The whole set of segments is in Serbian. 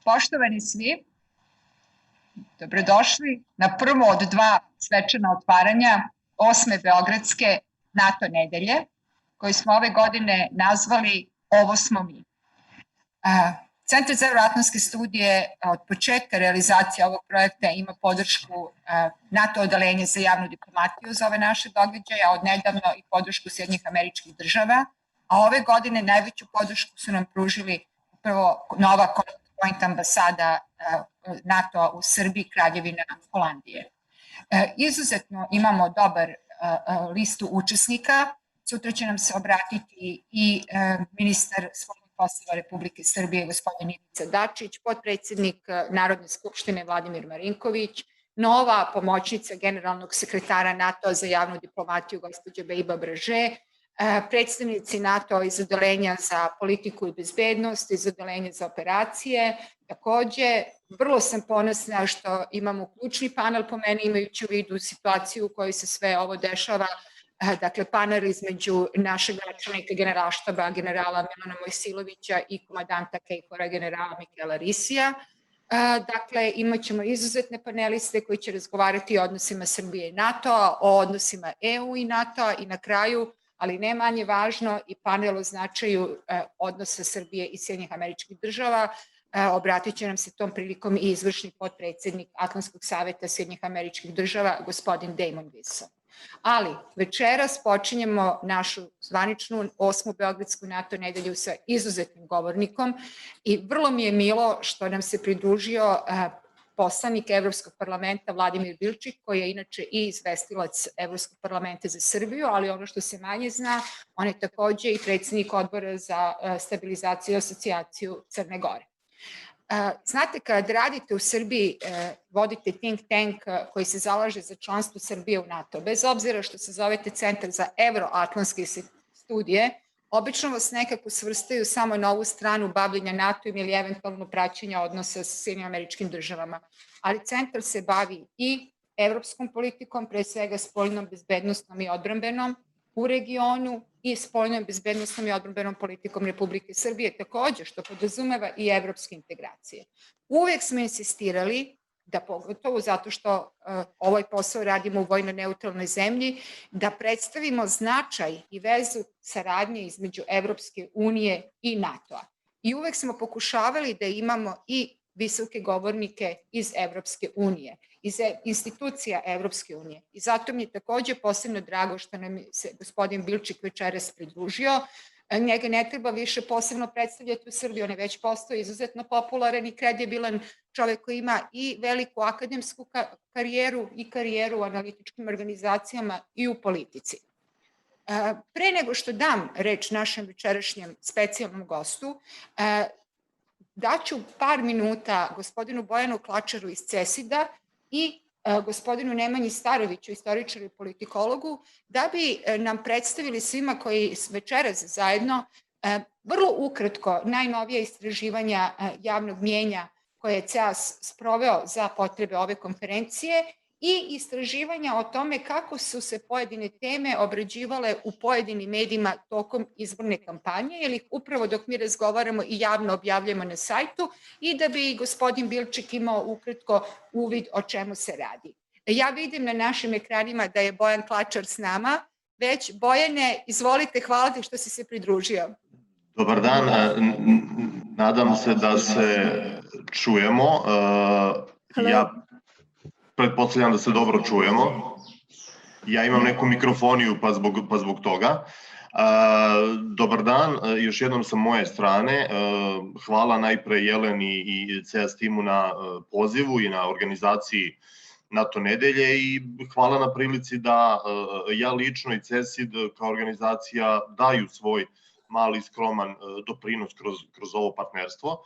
Poštovani svi, dobrodošli na prvo od dva svečana otvaranja 8. Beogradske NATO nedelje, koju smo ove godine nazvali OVO SMO MI. Centar za evroatlantske studije od početka realizacije ovog projekta ima podršku NATO odeljenja za javnu diplomatiju za ove naše događaje, a od nedavno i podršku Sjedinjenih Američkih Država, a ove godine najveću podršku su nam pružili upravo nova Point ambasada NATO u Srbiji, Kraljevina Holandije. Izuzetno imamo dobar listu učesnika. Sutra će nam se obratiti i ministar spoljnih poslova Republike Srbije, gospodin Ivica Dačić, potpredsednik Narodne skupštine Vladimír Marinković, nova pomoćnica generalnog sekretara NATO za javnu diplomatiju, gospođa Bejba Braže, predstavnici NATO iz odeljenja za politiku i bezbednost, iz odeljenja za operacije. Takođe, vrlo sam ponosna što imamo ključni panel po meni, imajući u vidu situaciju u kojoj se sve ovo dešava, dakle panel između našeg načelnika generalštaba generala Milana Mojsilovića i komadanta KFOR-a generala Mikela Risija. Dakle, imat ćemo izuzetne paneliste koji će razgovarati o odnosima Srbije i NATO-a, o odnosima EU i NATO-a i na kraju, ali ne manje važno, i panel o značaju odnosa Srbije i Sjedinjenih Američkih Država. Obratit će nam se tom prilikom i izvršni potpredsednik Atlantskog saveta Sjedinjenih Američkih Država, gospodin Damon Wilson. Ali večeras počinjemo našu zvaničnu 8. Beogradsku NATO nedelju sa izuzetnim govornikom i vrlo mi je milo što nam se pridružio poslanik Evropskog parlamenta Vladimír Bilčík, koji je inače i izvestilac Evropskog parlamenta za Srbiju, ali ono što se manje zna, on je takođe i predsednik odbora za stabilizaciju i asocijaciju Crne Gore. Znate, kad radite u Srbiji, vodite think tank koji se zalaže za članstvo Srbije u NATO, bez obzira što se zovete Centar za evroatlantske studije, obično vas nekako svrstaju samo na ovu stranu bavljenja NATO ili eventualno praćenja odnosa sa Sjedinjenim Američkim Državama. Ali centar se bavi i evropskom politikom, pre svega spoljnom, bezbednostnom i odbrambenom u regionu i spoljnom, bezbednostnom i odbrambenom politikom Republike Srbije, takođe što podrazumeva i evropske integracije. Uvek smo insistirali da, pogotovo zato što ovaj posao radimo u vojno neutralnoj zemlji, da predstavimo značaj i vezu saradnje između Evropske unije i NATO-a. I uvek smo pokušavali da imamo i visoke govornike iz Evropske unije, iz institucija Evropske unije. I zato mi je takođe posebno drago što nam se gospodin Bilčík večeras pridružio. Njega ne treba više posebno predstavljati u Srbiji, on je već postao izuzetno popularan i kredibilan čovek koji ima i veliku akademsku karijeru i karijeru u analitičkim organizacijama i u politici. Pre nego što dam reč našem večerašnjem specijalnom gostu, daću par minuta gospodinu Bojanu Klačaru iz CeSID-a i gospodinu Nemanji Staroviću, istoričaru i politikologu, da bi nam predstavili svima koji večeras zajedno vrlo ukratko najnovija istraživanja javnog mnjenja koje je CEAS sproveo za potrebe ove konferencije i istraživanja o tome kako su se pojedine teme obrađivale u pojedinim medijima tokom izborne kampanje, ili upravo dok mi razgovaramo i javno objavljamo na sajtu, i da bi gospodin Bilčík imao ukratko uvid o čemu se radi. Ja vidim na našim ekranima da je Bojan Klačar s nama. Već, Bojane, izvolite, hvala ti što si se pridružio. Dobar dan, nadam se da se čujemo. Ja pretpostavljam da se dobro čujemo. Ja imam neku mikrofoniju pa zbog toga. Dobar dan, još jednom sa moje strane. Hvala najpre Jeleni i CEAS timu na pozivu i na organizaciji NATO nedelje i hvala na prilici da ja lično i CeSID kao organizacija daju svoj mali skroman doprinos kroz ovo partnerstvo.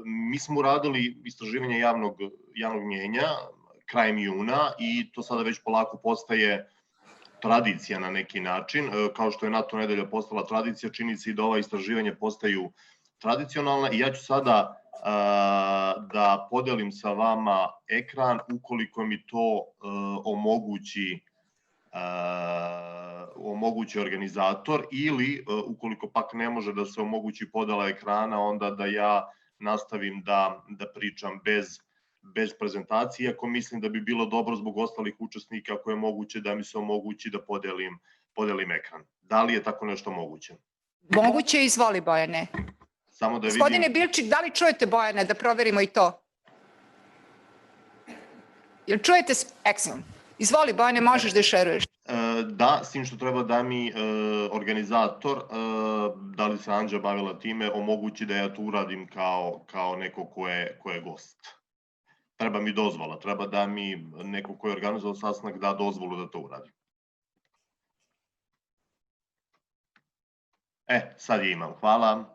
Mi smo uradili istraživanje javnog mnjenja krajem juna i to sada već polako postaje tradicija na neki način. Kao što je NATO nedelja postala tradicija, čini se i da ova istraživanja postaju tradicionalna i ja ću sada da podelim sa vama ekran ukoliko mi to omogući organizator ili ukoliko pak ne može da se omogući podela ekrana, onda da ja nastavim da pričam bez prezentacije, iako mislim da bi bilo dobro zbog ostalih učesnika ako je moguće da mi se omogući da podelim ekran. Da li je tako nešto moguće? Moguće, izvoli Bojane. Samo da vidim... Gospodine Bilčík, da li čujete Bojane, da proverimo i to? Jel čujete? Excellent. Izvoli Bojane, možeš da šeruješ. Da, s tim što treba da mi organizator, da li se Anđa bavila time, omogući da ja to uradim kao neko ko je gost. Treba mi dozvola, treba da mi neko ko je organizovao sastanak da dozvolu da to uradim. Sad je imam, hvala.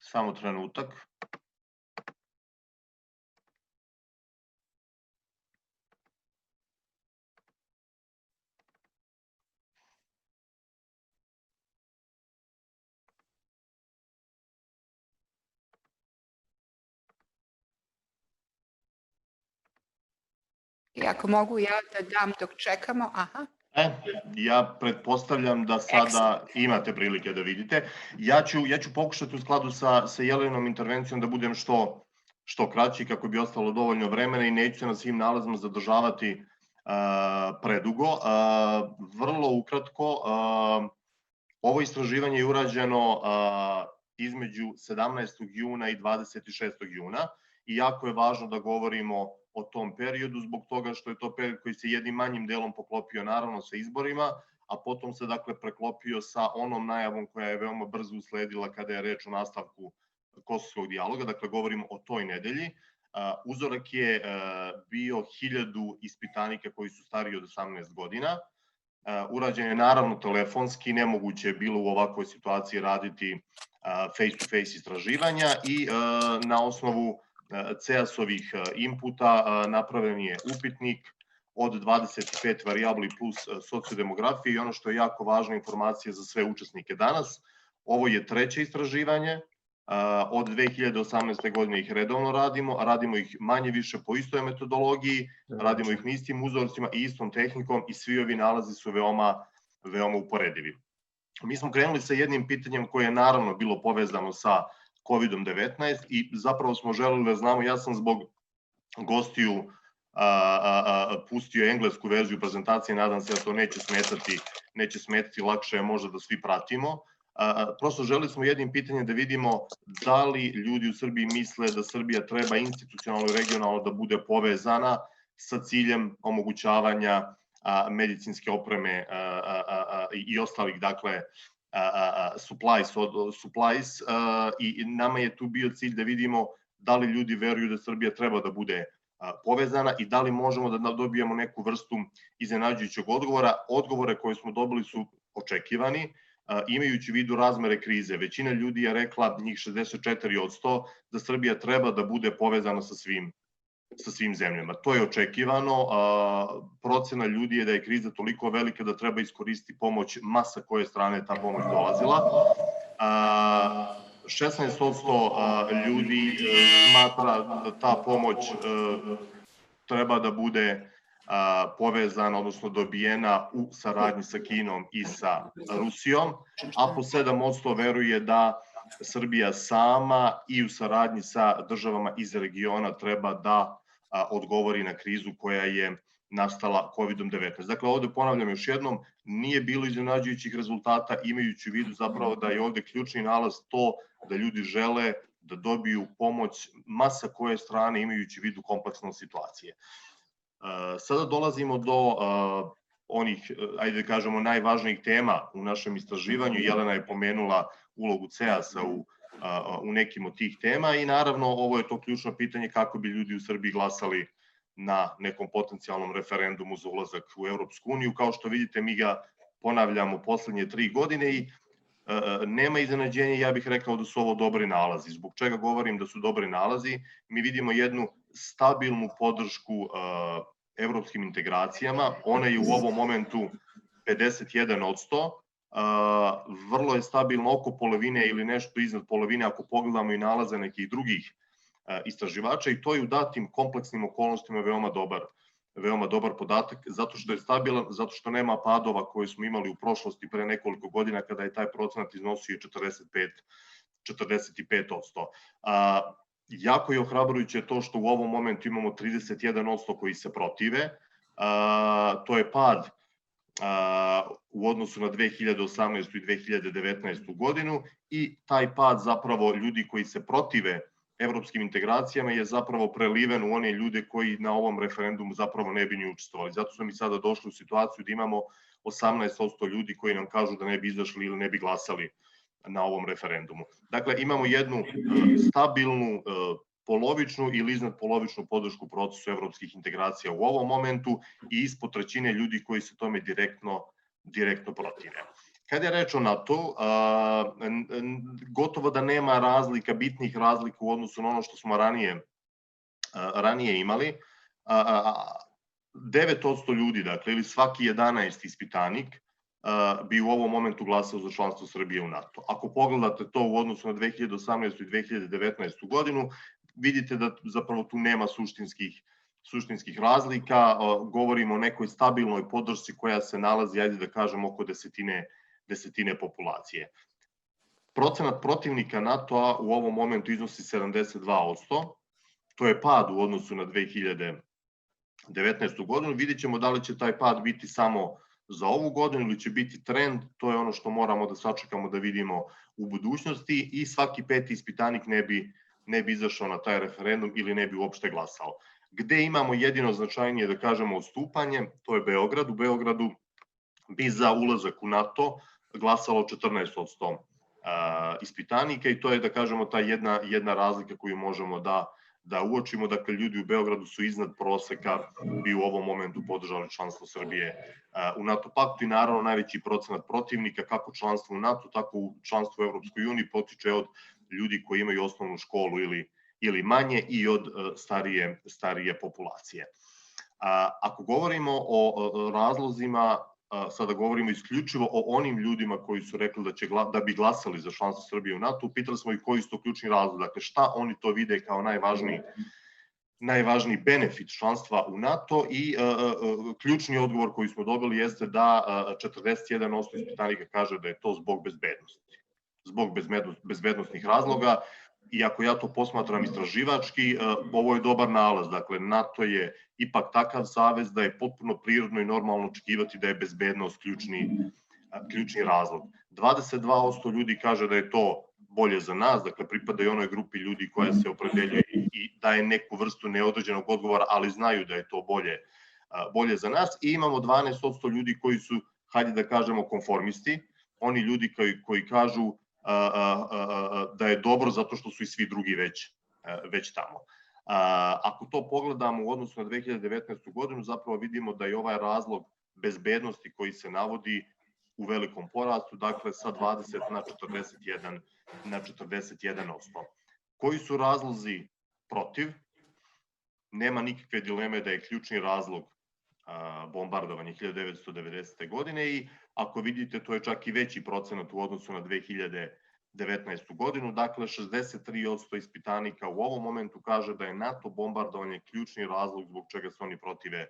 Samo trenutak. I ako mogu ja da dam dok čekamo, aha. Ja pretpostavljam da sada imate prilike da vidite. Ja ću pokušati u skladu sa Jelenom intervencijom da budem što kraći kako bi ostalo dovoljno vremena i neću se na svim nalazima zadržavati predugo. Vrlo ukratko, ovo istraživanje je urađeno između 17. juna i 26. juna i jako je važno da govorimo o tom periodu, zbog toga što je to period koji se jednim manjim delom poklopio naravno sa izborima, a potom se dakle preklopio sa onom najavom koja je veoma brzo usledila kada je reč o nastavku kosovskog dijaloga, dakle govorimo o toj nedelji. Uzorak je bio 1000 ispitanika koji su stariji od 18 godina. Urađen je naravno telefonski, nemoguće je bilo u ovakvoj situaciji raditi face-to-face istraživanja i na osnovu CEAS-ovih inputa napravljen je upitnik od 25 varijabli plus sociodemografije i ono što je jako važna informacija za sve učesnike danas, ovo je treće istraživanje, od 2018. godine ih redovno radimo ih manje više po istoj metodologiji, radimo ih na istim uzorcima i istom tehnikom i svi ovi nalazi su veoma uporedivi. Mi smo krenuli sa jednim pitanjem koje je naravno bilo povezano sa COVID-19 i zapravo smo želeli da znamo, ja sam zbog gostiju pustio englesku verziju prezentacije, nadam se da to neće smetati, lakše je možda da svi pratimo. Prosto želeli smo jednim pitanjem da vidimo da li ljudi u Srbiji misle da Srbija treba institucionalno i regionalno da bude povezana sa ciljem omogućavanja medicinske opreme i ostalih, dakle, supplies i nama je tu bio cilj da vidimo da li ljudi veruju da Srbija treba da bude povezana i da li možemo da dobijemo neku vrstu iznenađujućeg odgovora. Odgovore koje smo dobili su očekivani, imajući u vidu razmere krize. Većina ljudi je rekla, njih 64%, da Srbija treba da bude povezana sa svim zemljama. To je očekivano. Procena ljudi je da je kriza toliko velika da treba iskoristiti pomoć masa koje strane ta pomoć dolazila. 16% ljudi smatra da ta pomoć treba da bude povezana, odnosno dobijena u saradnji sa Kinom i sa Rusijom, a po 7% veruje da Srbija sama i u saradnji sa državama iz regiona treba da odgovori na krizu koja je nastala COVID-19. Dakle, ovde ponavljam još jednom, nije bilo iznenađujućih rezultata, imajući u vidu zapravo da je ovde ključni nalaz to da ljudi žele da dobiju pomoć masa koje strane, imajući u vidu kompleksne situacije. Sada dolazimo do onih, ajde da kažemo, najvažnijih tema u našem istraživanju. Jelena je pomenula ulogu CEAS-a u nekim od tih tema i naravno ovo je to ključno pitanje kako bi ljudi u Srbiji glasali na nekom potencijalnom referendumu za ulazak u Evropsku uniju. Kao što vidite, mi ga ponavljamo poslednje 3 godine i nema iznenađenja, ja bih rekao da su ovo dobri nalazi. Zbog čega govorim da su dobri nalazi? Mi vidimo jednu stabilnu podršku evropskim integracijama. Ona je u ovom momentu 51%, vrlo je stabilno oko polovine ili nešto iznad polovine ako pogledamo i nalaze nekih drugih istraživača i to je u datim kompleksnim okolnostima veoma dobar podatak, zato što je stabilan, zato što nema padova koje smo imali u prošlosti pre nekoliko godina kada je taj procenat iznosio 45%. Jako je ohrabrujuće to što u ovom momentu imamo 31% koji se protive. To je pad u odnosu na 2018. i 2019. godinu i taj pad zapravo ljudi koji se protive evropskim integracijama je zapravo preliven u one ljude koji na ovom referendumu zapravo ne bi ni učestvovali. Zato smo mi sada došli u situaciju da imamo 18% ljudi koji nam kažu da ne bi izašli ili ne bi glasali na ovom referendumu. Dakle, imamo jednu stabilnu, polovičnu ili iznad polovičnu podršku procesu evropskih integracija u ovom momentu i ispod trećine ljudi koji se tome direktno protive. Kad je reč o NATO, gotovo da nema razlika, bitnih razlika u odnosu na ono što smo ranije imali. 9% ljudi, dakle, ili svaki 11 ispitanik bi u ovom momentu glasao za članstvo Srbije u NATO. Ako pogledate to u odnosu na 2018. i 2019. godinu, vidite da zapravo tu nema suštinskih razlika. Govorimo o nekoj stabilnoj podršci koja se nalazi, ajde da kažem, oko desetine populacije. Procenat protivnika NATO-a u ovom momentu iznosi 72%. To je pad u odnosu na 2019. godinu. Vidjet ćemo da li će taj pad biti samo za ovu godinu ili će biti trend. To je ono što moramo da sačekamo da vidimo u budućnosti i svaki peti ispitanik ne bi izašao na taj referendum ili ne bi uopšte glasao. Gde imamo jedino značajnije, da kažemo, odstupanje, to je Beograd. U Beogradu bi za ulazak u NATO glasalo 14% ispitanika i to je, da kažemo, ta jedna razlika koju možemo da uočimo. Dakle, ljudi u Beogradu su iznad proseka, bi u ovom momentu podržali članstvo Srbije u NATO paktu i naravno najveći procenat protivnika, kako članstvo u NATO, tako u članstvo u Evropskoj uniji, potiče od ljudi koji imaju osnovnu školu ili manje i od starije populacije. Ako govorimo o razlozima, sada govorimo isključivo o onim ljudima koji su rekli da bi glasali za članstvo Srbije u NATO, pitali smo ih koji su to ključni razlog, dakle šta oni to vide kao najvažniji benefit članstva u NATO i ključni odgovor koji smo dobili jeste da 41% ispitanika kaže da je to zbog bezbednosti. Zbog bezbednostnih razloga. I ako ja to posmatram istraživački, ovo je dobar nalaz. Dakle, NATO je ipak takav savez da je potpuno prirodno i normalno očekivati da je bezbednost ključni razlog. 22% ljudi kaže da je to bolje za nas, dakle pripada i onoj grupi ljudi koja se opredeljuje i daje neku vrstu neodređenog odgovora, ali znaju da je to bolje za nas. I imamo 12% ljudi koji su, hajde da kažemo, konformisti, oni ljudi koji kažu da je dobro zato što su i svi drugi već tamo. Ako to pogledamo u odnosu na 2019. godinu, zapravo vidimo da je ovaj razlog bezbednosti koji se navodi u velikom porastu, dakle sa 20 na 41%. Koji su razlozi protiv? Nema nikakve dileme da je ključni razlog bombardovanje 1990. godine i ako vidite, to je čak i veći procenat u odnosu na 2019. godinu. Dakle, 63% ispitanika u ovom momentu kaže da je NATO bombardovanje ključni razlog zbog čega se oni protive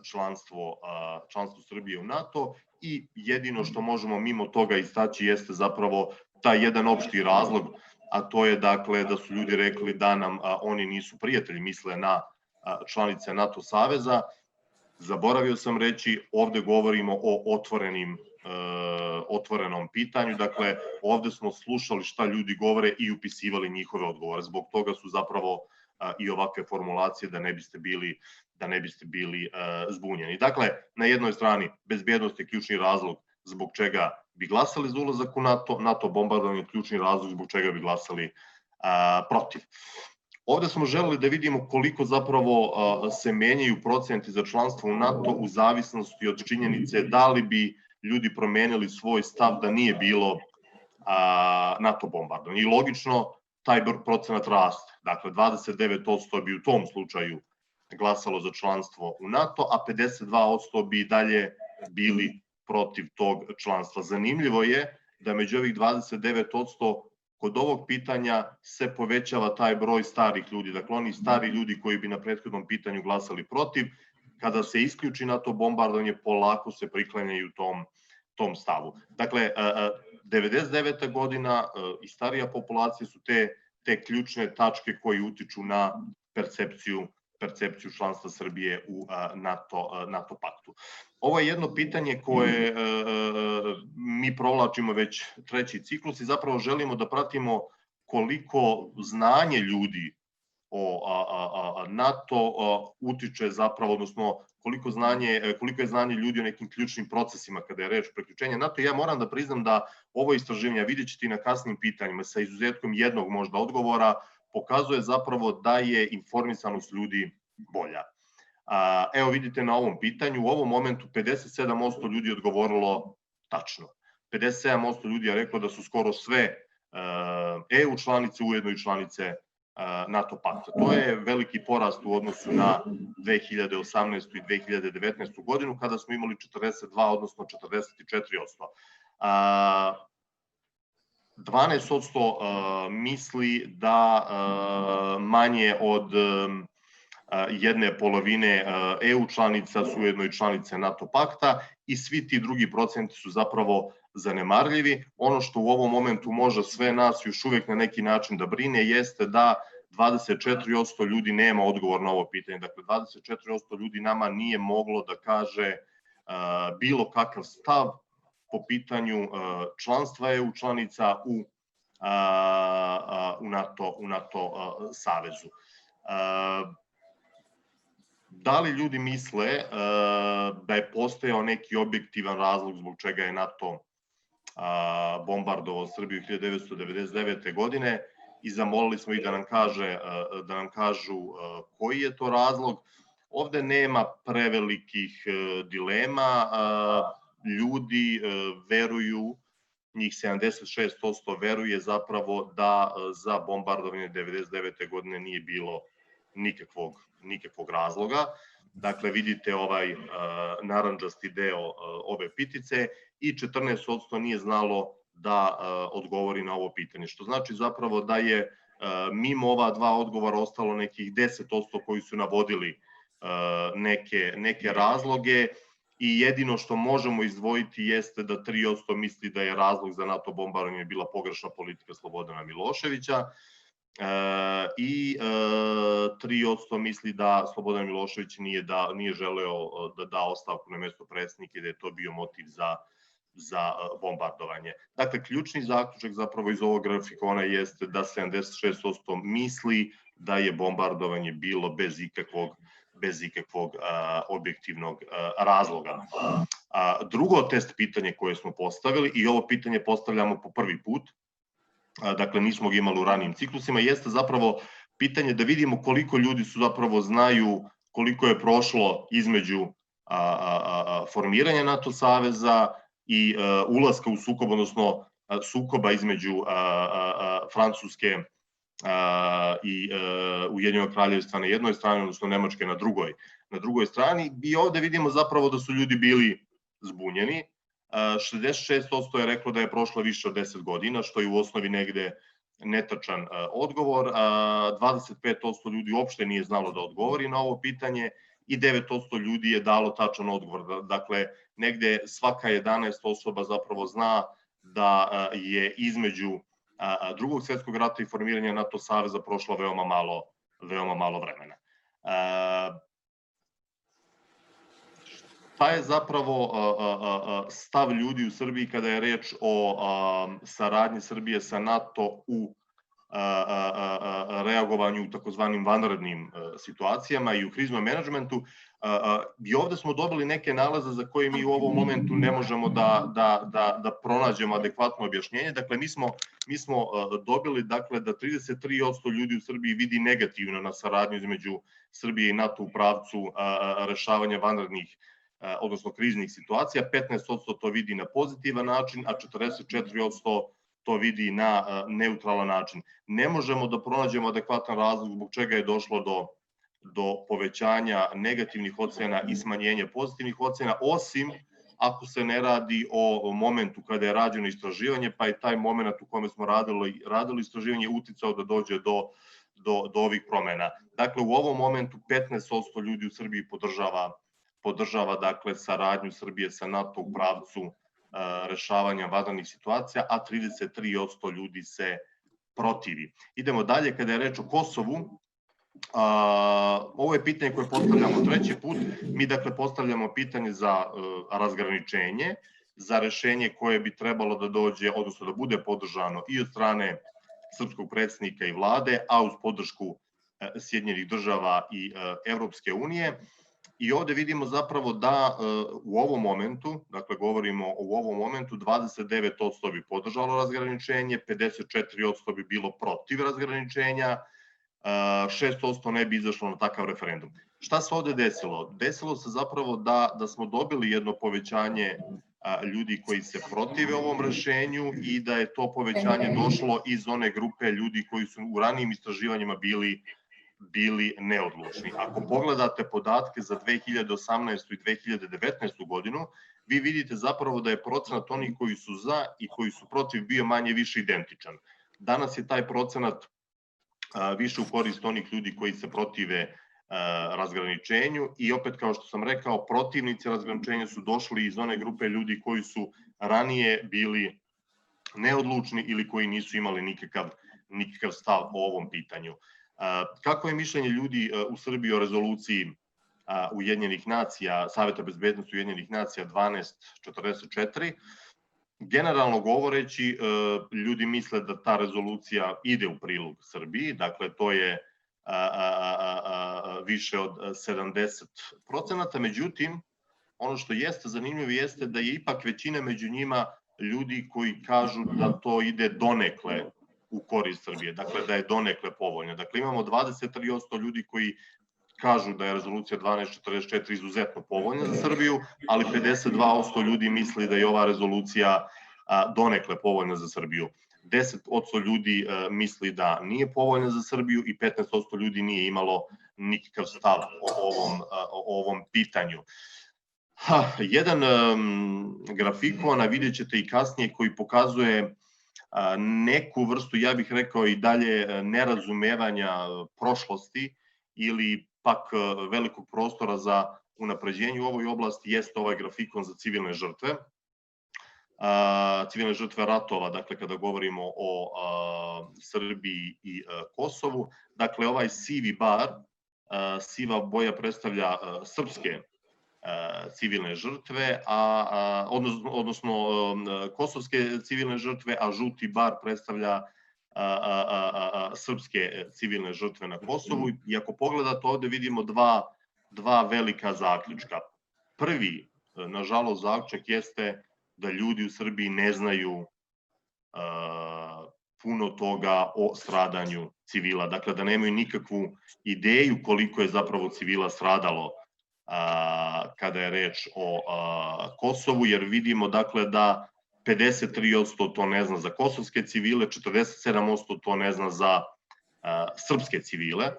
članstvu Srbije u NATO i jedino što možemo mimo toga istaći jeste zapravo taj jedan opšti razlog, a to je dakle da su ljudi rekli da nam oni nisu prijatelji, misle na članice NATO saveza. Zaboravio sam reći, ovde govorimo o otvorenom pitanju, dakle ovde smo slušali šta ljudi govore i upisivali njihove odgovore. Zbog toga su zapravo i ovakve formulacije da ne biste bili zbunjeni. Dakle, na jednoj strani bezbednost je ključni razlog zbog čega bi glasali za ulazak u NATO, NATO bombardovanje je ključni razlog zbog čega bi glasali protiv. Ovde smo želeli da vidimo koliko zapravo se menjaju procenti za članstvo u NATO u zavisnosti od činjenice da li bi ljudi promenili svoj stav da nije bilo NATO bombardovanje. I logično, taj procenat raste. Dakle, 29% bi u tom slučaju glasalo za članstvo u NATO, a 52% bi dalje bili protiv tog članstva. Zanimljivo je da među ovih 29% kod ovog pitanja se povećava taj broj starih ljudi. Dakle, oni stari ljudi koji bi na prethodnom pitanju glasali protiv, kada se isključi NATO bombardovanje, polako se priklanjaju tom stavu. Dakle, 99. godina i starija populacija su te ključne tačke koje utiču na percepciju članstva Srbije u NATO paktu. Ovo je jedno pitanje koje mi provlačimo već treći ciklus i zapravo želimo da pratimo koliko znanje ljudi o NATO utiče zapravo, odnosno koliko je znanje ljudi o nekim ključnim procesima kada je reč o priključenju NATO. Ja moram da priznam da ovo istraživanje, vidjet ćete i na kasnim pitanjima, sa izuzetkom jednog možda odgovora, pokazuje zapravo da je informisanost ljudi bolja. Evo vidite na ovom pitanju, u ovom momentu 57% ljudi je odgovorilo tačno. 57% ljudi je reklo da su skoro sve EU članice, ujedno i članice NATO pakta. To je veliki porast u odnosu na 2018. i 2019. godinu, kada smo imali 42, odnosno 44%. 12% misli da manje od jedne polovine EU članica su ujedno i članice NATO pakta i svi ti drugi procenti su zapravo zanemarljivi. Ono što u ovom momentu može sve nas još uvek na neki način da brine jeste da 24% ljudi nema odgovor na ovo pitanje. Dakle, 24% ljudi nama nije moglo da kaže bilo kakav stav po pitanju članstva EU članica u NATO savezu. Da li ljudi misle da je postojao neki objektivan razlog zbog čega je NATO bombardovao Srbiju 1999. godine i zamolili smo ih da nam kažu koji je to razlog. Ovde nema prevelikih dilema, ljudi veruju, njih 76% veruje zapravo da za bombardovanje 1999. godine nije bilo nikakvog razloga. Dakle, vidite ovaj narandžasti deo ove pitice i 14% nije znalo da odgovori na ovo pitanje. Što znači zapravo da je mimo ova dva odgovora ostalo nekih 10% koji su navodili neke razloge i jedino što možemo izdvojiti jeste da 3% misli da je razlog za NATO bombardovanje bila pogrešna politika Slobodana Miloševića i 3% misli da Slobodan Milošević nije želeo da da ostavku na mesto predsjednika i da je to bio motiv za bombardovanje. Dakle, ključni zaključak zapravo iz ovog grafikona jeste da 76% misli da je bombardovanje bilo bez ikakvog objektivnog razloga. Drugo test pitanje koje smo postavili, i ovo pitanje postavljamo po prvi put, dakle nismo ga imali u ranijim ciklusima, jeste zapravo pitanje da vidimo koliko ljudi su zapravo znaju koliko je prošlo između formiranja NATO saveza i ulaska u sukob, odnosno sukoba između Francuske i Ujedinjenog Kraljevstva na jednoj strani, odnosno Nemačke na drugoj strani. I ovde vidimo zapravo da su ljudi bili zbunjeni. 66% je reklo da je prošlo više od 10 godina, što je u osnovi negde netačan odgovor. 25% ljudi uopšte nije znalo da odgovori na ovo pitanje i 9% ljudi je dalo tačan odgovor. Dakle, negde svaka 11 osoba zapravo zna da je između Drugog svjetskog rata i formiranja NATO saveza prošlo veoma malo vremena. Šta je zapravo stav ljudi u Srbiji kada je reč o saradnji Srbije sa NATO u reagovanju u takozvanim vanrednim situacijama i u kriznom menadžmentu? I ovde smo dobili neke nalaze za koje mi u ovom momentu ne možemo da pronađemo adekvatno objašnjenje. Dakle, mi smo dobili da 33% ljudi u Srbiji vidi negativno na saradnju između Srbije i NATO u pravcu rešavanja vanrednih, odnosno kriznih situacija, 15% to vidi na pozitivan način, a 44% to vidi na neutralan način. Ne možemo da pronađemo adekvatan razlog zbog čega je došlo do do povećanja negativnih ocena i smanjenja pozitivnih ocena, osim ako se ne radi o momentu kada je rađeno istraživanje, pa je taj moment u kome smo radili istraživanje uticao da dođe do ovih promena. Dakle, u ovom momentu 15% ljudi u Srbiji podržava dakle, saradnju Srbije sa NATO u pravcu rešavanja vanrednih situacija, a 33% ljudi se protivi. Idemo dalje, kada je reč o Kosovu, ovo je pitanje koje postavljamo treći put. Mi dakle postavljamo pitanje za razgraničenje, za rešenje koje bi trebalo da dođe, odnosno da bude podržano i od strane srpskog predsjednika i vlade, a uz podršku Sjedinjenih država i Evropske unije. I ovde vidimo zapravo da u ovom momentu, dakle govorimo u ovom momentu, 29% bi podržalo razgraničenje, 54% bi bilo protiv razgraničenja, 6% ne bi izašlo na takav referendum. Šta se ovde desilo? Desilo se zapravo da smo dobili jedno povećanje ljudi koji se protive ovom rešenju i da je to povećanje došlo iz one grupe ljudi koji su u ranijim istraživanjima bili neodlučni. Ako pogledate podatke za 2018. i 2019. godinu, vi vidite zapravo da je procenat onih koji su za i koji su protiv bio manje više identičan. Danas je taj procenat više u korist onih ljudi koji se protive razgraničenju i opet kao što sam rekao, protivnici razgraničenja su došli iz one grupe ljudi koji su ranije bili neodlučni ili koji nisu imali nikakav stav o ovom pitanju. Kako je mišljenje ljudi u Srbiji o rezoluciji Ujedinjenih nacija, Saveta bezbednosti Ujedinjenih nacija 1244? Generalno govoreći, ljudi misle da ta rezolucija ide u prilog Srbiji, dakle to je više od 70%, međutim, ono što jeste zanimljivo jeste da je ipak većina među njima ljudi koji kažu da to ide donekle u korist Srbije, dakle da je donekle povoljno. Dakle, imamo 23% ljudi koji kažu da je rezolucija 1244 izuzetno povoljna za Srbiju, ali 52% ljudi misli da je ova rezolucija donekle povoljna za Srbiju. 10% ljudi misli da nije povoljna za Srbiju i 15% ljudi nije imalo nikakav stav o ovom pitanju. Jedan grafikon, a vidjet ćete i kasnije, koji pokazuje neku vrstu, ja bih rekao i dalje, nerazumevanja prošlosti ili pak velikog prostora za unapređenje u ovoj oblasti, jeste ovaj grafikon za civilne žrtve. Civilne žrtve ratova, dakle kada govorimo o Srbiji i Kosovu. Dakle, ovaj sivi bar, siva boja predstavlja srpske civilne žrtve, odnosno kosovske civilne žrtve, a žuti bar predstavlja srpske civilne žrtve na Kosovu. I ako pogledate ovde vidimo dva velika zaključka. Prvi, nažalost, zaključak jeste da ljudi u Srbiji ne znaju puno toga o stradanju civila. Dakle, da nemaju nikakvu ideju koliko je zapravo civila stradalo kada je reč o Kosovu, jer vidimo dakle da 53% to ne zna za kosovske civile, 47% to ne zna za srpske civile.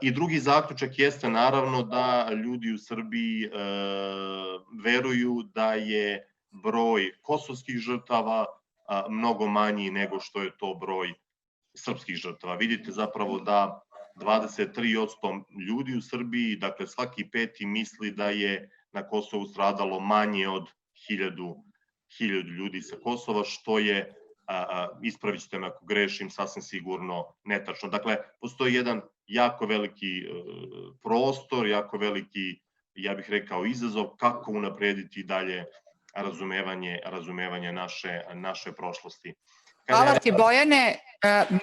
I drugi zaključak jeste naravno da ljudi u Srbiji veruju da je broj kosovskih žrtava mnogo manji nego što je to broj srpskih žrtava. Vidite zapravo da 23% ljudi u Srbiji, dakle svaki peti, misli da je na Kosovu stradalo manje od 1000 ljudi sa Kosova, što je, ispravit ćete me ako grešim, sasvim sigurno netačno. Dakle, postoji jedan jako veliki prostor, jako veliki, ja bih rekao, izazov kako unaprediti dalje razumevanje naše prošlosti. Hvala ti, Bojane.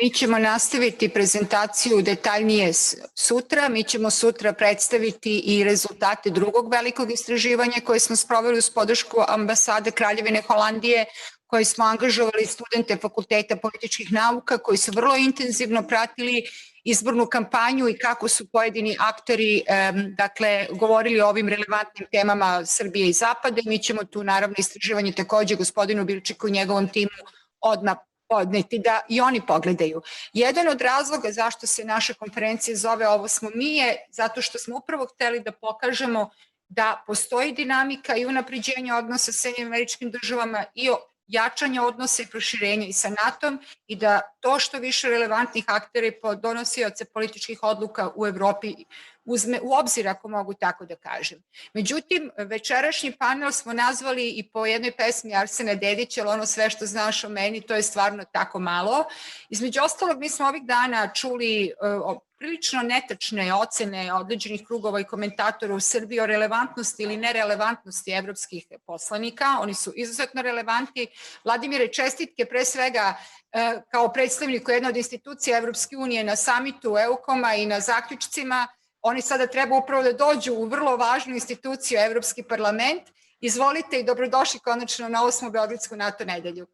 Mi ćemo nastaviti prezentaciju detaljnije sutra. Mi ćemo sutra predstaviti i rezultate drugog velikog istraživanja koje smo sproveli uz podršku ambasade Kraljevine Holandije, koji smo angažovali studente Fakulteta političkih nauka, koji su vrlo intenzivno pratili izbornu kampanju i kako su pojedini aktori govorili o ovim relevantnim temama Srbije i Zapada. Mi ćemo tu naravno istraživanje takođe gospodinu Bilčiku i njegovom timu odmah podneti da i oni pogledaju. Jedan od razloga zašto se naša konferencija zove Ovo smo mi je zato što smo upravo hteli da pokažemo da postoji dinamika i unapređenja odnosa sa SAD i jačanja odnosa i proširenja i sa NATO-om i da to što više relevantnih aktera i donosioca političkih odluka u Evropi uzme u obzir, ako mogu tako da kažem. Međutim, večerašnji panel smo nazvali i po jednoj pesmi Arsena Dedića, ali ono sve što znaš o meni, to je stvarno tako malo. Između ostalog, mi smo ovih dana čuli prilično netačne ocene određenih krugova i komentatora u Srbiji o relevantnosti ili nerelevantnosti evropskih poslanika. Oni su izuzetno relevantni. Vladimire, čestitke pre svega kao predstavniku jedne od institucija Evropske unije na samitu EUKOM-a i na zaključcima. Oni sada treba upravo da dođu u vrlo važnu instituciju, Evropski parlament. Izvolite i dobrodošli konačno na 8. Beogradsku NATO nedelju.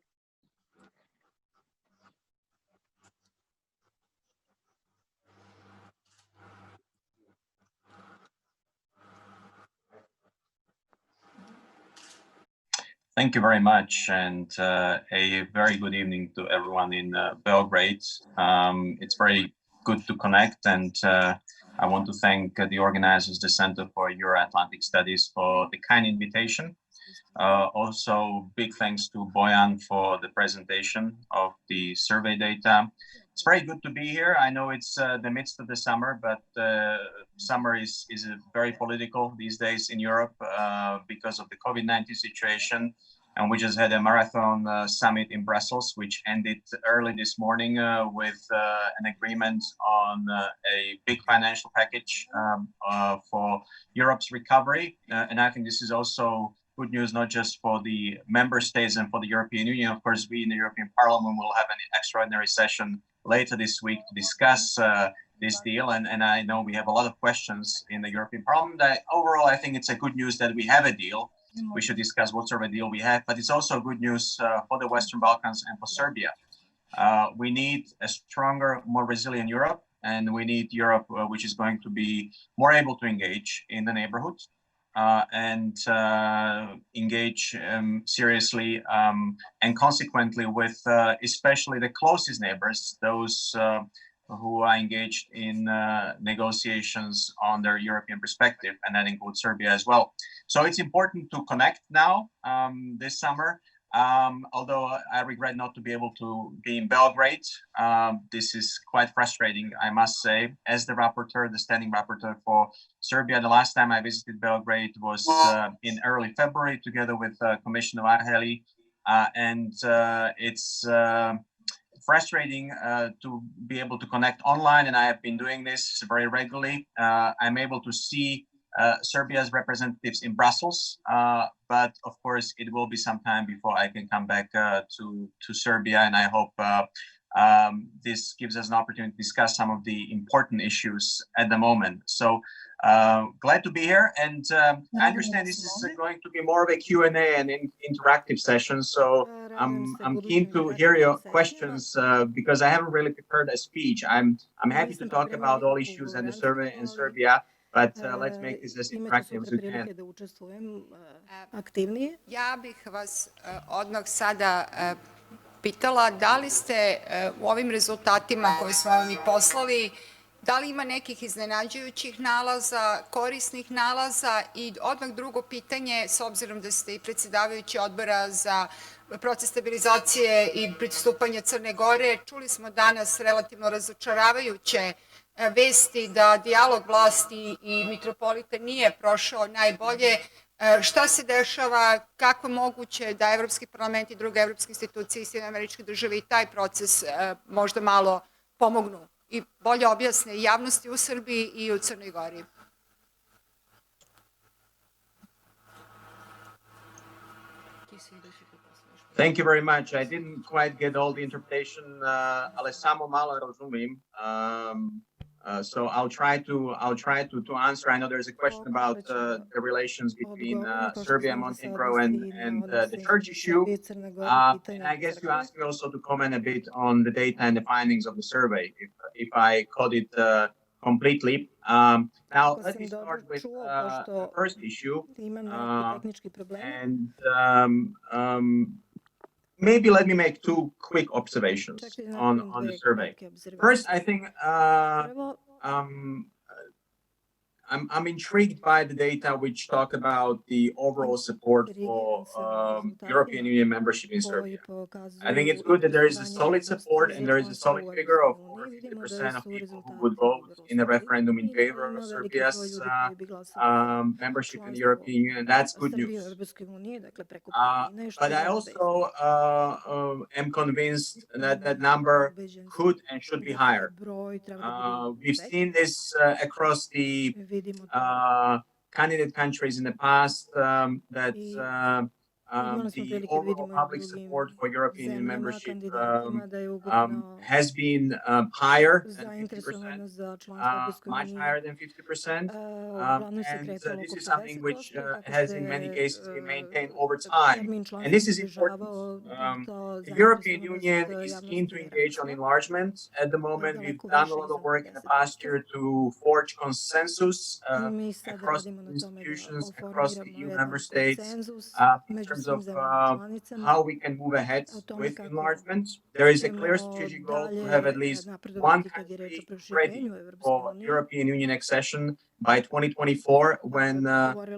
Thank you very much, and a very good evening to everyone in Belgrade. It's very good to connect, and I want to thank the organizers, the Center for Euro-Atlantic Studies, for the kind invitation. Also, big thanks to Bojan for the presentation of the survey data. It's very good to be here. I know it's the midst of the summer, but summer is very political these days in Europe because of the COVID-19 situation. And we just had a marathon summit in Brussels, which ended early this morning with an agreement on a big financial package for Europe's recovery. And I think this is also good news, not just for the member states and for the European Union. Of course, we in the European Parliament will have an extraordinary session later this week to discuss this deal. And I know we have a lot of questions in the European Parliament. Overall, I think it's a good news that we have a deal. We should discuss what sort of a deal we have, but it's also good news for the Western Balkans and for Serbia. We need a stronger, more resilient Europe, and we need Europe which is going to be more able to engage in the neighborhood and engage seriously and consequently with especially the closest neighbors, those who are engaged in negotiations on their European perspective, and that includes Serbia as well. So it's important to connect now this summer, although I regret not to be able to be in Belgrade. This is quite frustrating, I must say. As the rapporteur, the standing rapporteur for Serbia, the last time I visited Belgrade was in early February together with Commissioner Varhelyi, and it's frustrating to be able to connect online, and I have been doing this very regularly. I'm able to see Serbia's representatives in Brussels, but of course it will be some time before I can come back to Serbia, and I hope this gives us an opportunity to discuss some of the important issues at the moment. So glad to be here, and I understand this is going to be more of a Q&A and interactive session, so I'm keen to hear your questions because I haven't really prepared a speech. I'm happy to talk about all issues and the survey in Serbia, but let's make this as interactive as we can. Ja bih vas odmah sada pitala da li ste u ovim rezultatima koje smo vam i poslali, da li ima nekih iznenađujućih nalaza, korisnih nalaza i odmah drugo pitanje, s obzirom da ste i predsjedavajući odbora za proces stabilizacije i pristupanja Crne Gore, čuli smo danas relativno razočaravajuće vesti da dijalog vlasti i mitropolita nije prošao najbolje. Šta se dešava, kako je moguće da Evropski parlament i druge evropske institucije i Sjedinjene Američke Države i taj proces možda malo pomognu i bolje objasne javnosti u Srbiji i u Crnoj Gori? Thank you very much. I didn't quite get all the interpretation, ali samo malo razumim. So I'll try to answer. I know there's a question about the relations between Serbia and Montenegro and the church issue. And I guess you asked me also to comment a bit on the data and the findings of the survey, if I caught it completely. Now, let me start with the first issue. And maybe let me make two quick observations on the survey. First, I think I'm intrigued by the data which talk about the overall support for European Union membership in Serbia. I think it's good that there is a solid support and there is a solid figure of over 50% of people who would vote in a referendum in favor of Serbia's membership in the European Union. That's good news. But I also am convinced that that number could and should be higher. We've seen this across the candidate countries in the past, that the overall public support for European Union membership has been higher than 50%, much higher than 50%. And this is something which has in many cases been maintained over time. And this is important. The European Union is keen to engage on enlargement. At the moment, we've done a lot of work in the past year to forge consensus across the institutions, across the EU member states, in terms of how we can move ahead with enlargement. There is a clear strategic goal to have at least one country ready for European Union accession by 2024, when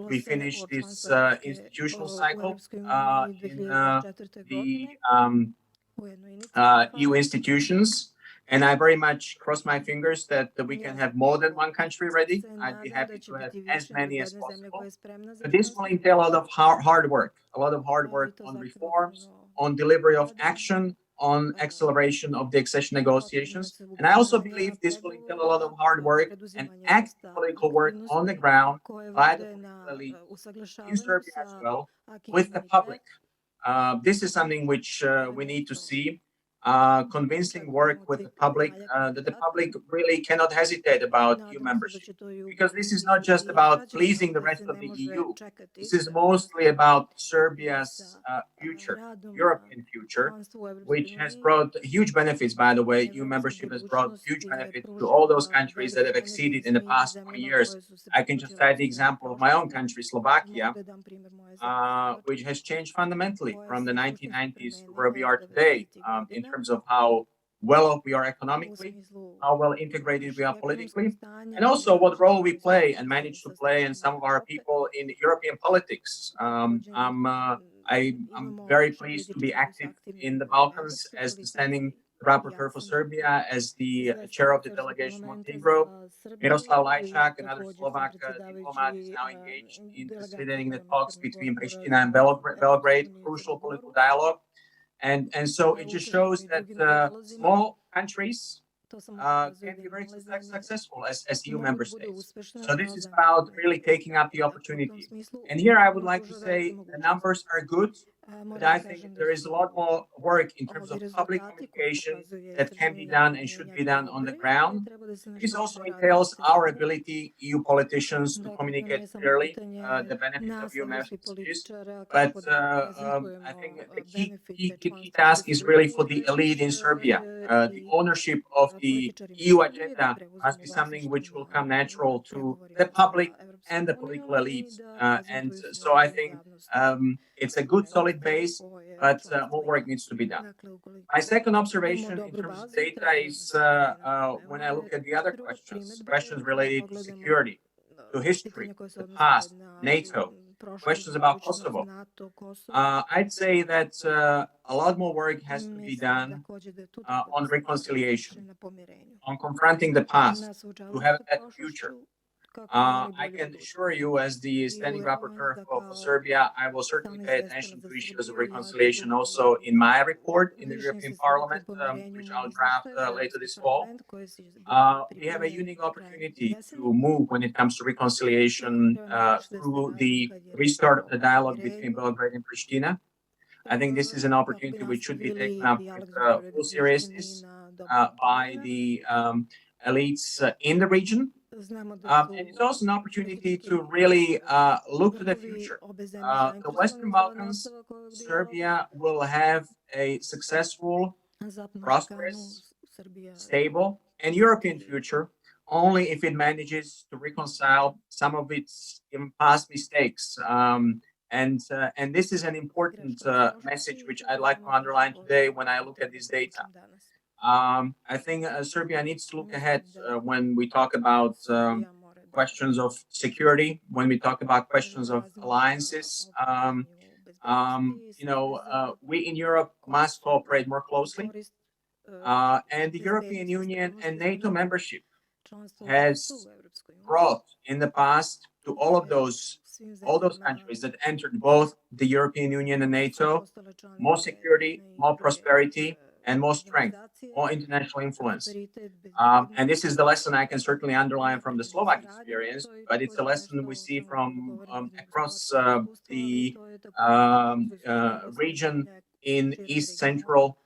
we finish this institutional cycle in the EU institutions. And I very much cross my fingers that we can have more than one country ready. I'd be happy to have as many as possible. But this will entail a lot of hard work on reforms, on delivery of action, on acceleration of the accession negotiations. And I also believe this will entail a lot of hard work and active political work on the ground by the political elite in Serbia as well, with the public. This is something which we need to see. Convincing work with the public, that the public really cannot hesitate about EU membership, because this is not just about pleasing the rest of the EU. This is mostly about Serbia's future, European future, which has brought huge benefits, by the way. EU membership has brought huge benefits to all those countries that have exceeded in the past 20 years. I can just cite the example of my own country, Slovakia, which has changed fundamentally from the 1990s to where we are today, in terms of how well off we are economically, how well integrated we are politically, and also what role we play and manage to play, and some of our people in European politics. I'm very pleased to be active in the Balkans as the standing rapporteur for Serbia, as the chair of the delegation Montenegro. Miroslav Lajčák, another Slovak diplomat, is now engaged in facilitating the talks between Pristina and Belgrade, crucial political dialogue. And so it just shows that small countries can be very successful as EU member states. So this is about really taking up the opportunity. And here I would like to say the numbers are good, but I think there is a lot more work in terms of public communication that can be done and should be done on the ground. This also entails our ability, EU politicians, to communicate clearly the benefits of EU membership. But I think the key task is really for the elite in Serbia. The ownership of the EU agenda must be something which will come natural to the public and the political elite. And so I think it's a good solid base, but more work needs to be done. My second observation in terms of data is when I look at the other questions related to security, to history, the past, NATO, questions about Kosovo. I'd say that a lot more work has to be done on reconciliation, on confronting the past, to have that future. I can assure you, as the standing rapporteur for Serbia, I will certainly pay attention to issues of reconciliation also in my report in the European Parliament, which I'll draft later this fall. We have a unique opportunity to move when it comes to reconciliation through the restart of the dialogue between Belgrade and Pristina. I think this is an opportunity which should be taken up with full seriousness by the elites in the region. And it's also an opportunity to really look to the future. The Western Balkans, Serbia will have a successful, prosperous, stable, and European future only if it manages to reconcile some of its past mistakes And this is an important message which I'd like to underline today when I look at this data. I think Serbia needs to look ahead when we talk about questions of security, when we talk about questions of alliances. We in Europe must cooperate more closely. And the European Union and NATO membership has brought in the past to all those countries that entered both the European Union and NATO more security, more prosperity, and more strength, more international influence. And this is the lesson I can certainly underline from the Slovak experience, but it's a lesson we see from across the region in East Central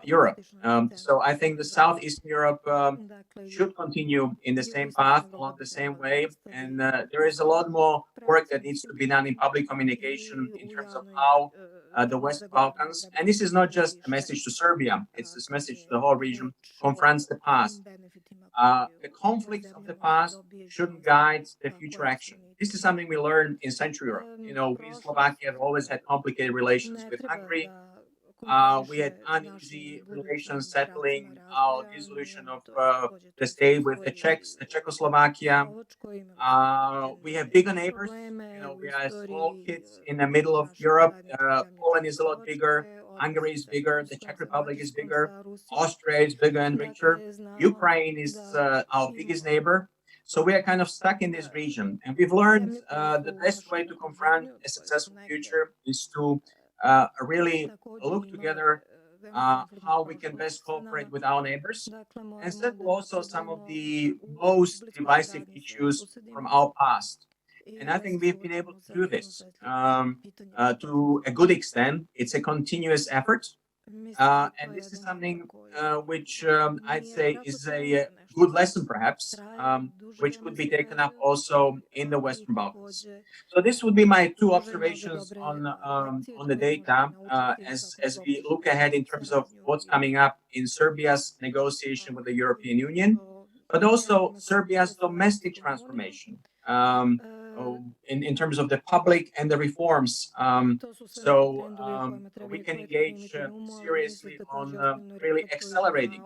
Europe. So I think the Southeast Europe should continue in the same path, along the same way. And there is a lot more work that needs to be done in public communication in terms of how the West Balkans, and this is not just a message to Serbia, it's this message to the whole region, confronts the past. The conflicts of the past shouldn't guide the future action. This is something we learned in Central Europe. We in Slovakia have always had complicated relations with Hungary. We had uneasy relations settling our dissolution of the state with the Czechs, the Czechoslovakia. We have bigger neighbors. We are small kids in the middle of Europe. Poland is a lot bigger. Hungary is bigger. The Czech Republic is bigger. Austria is bigger and richer. Ukraine is our biggest neighbor. So we are kind of stuck in this region. And we've learned the best way to confront a successful future is to really look together how we can best cooperate with our neighbors and settle also some of the most divisive issues from our past. And I think we've been able to do this to a good extent. It's a continuous effort. And this is something which I'd say is a good lesson, perhaps, which could be taken up also in the Western Balkans. So this would be my two observations on the data as we look ahead in terms of what's coming up in Serbia's negotiation with the European Union, but also Serbia's domestic transformation. In terms of the public and the reforms. So we can engage seriously on really accelerating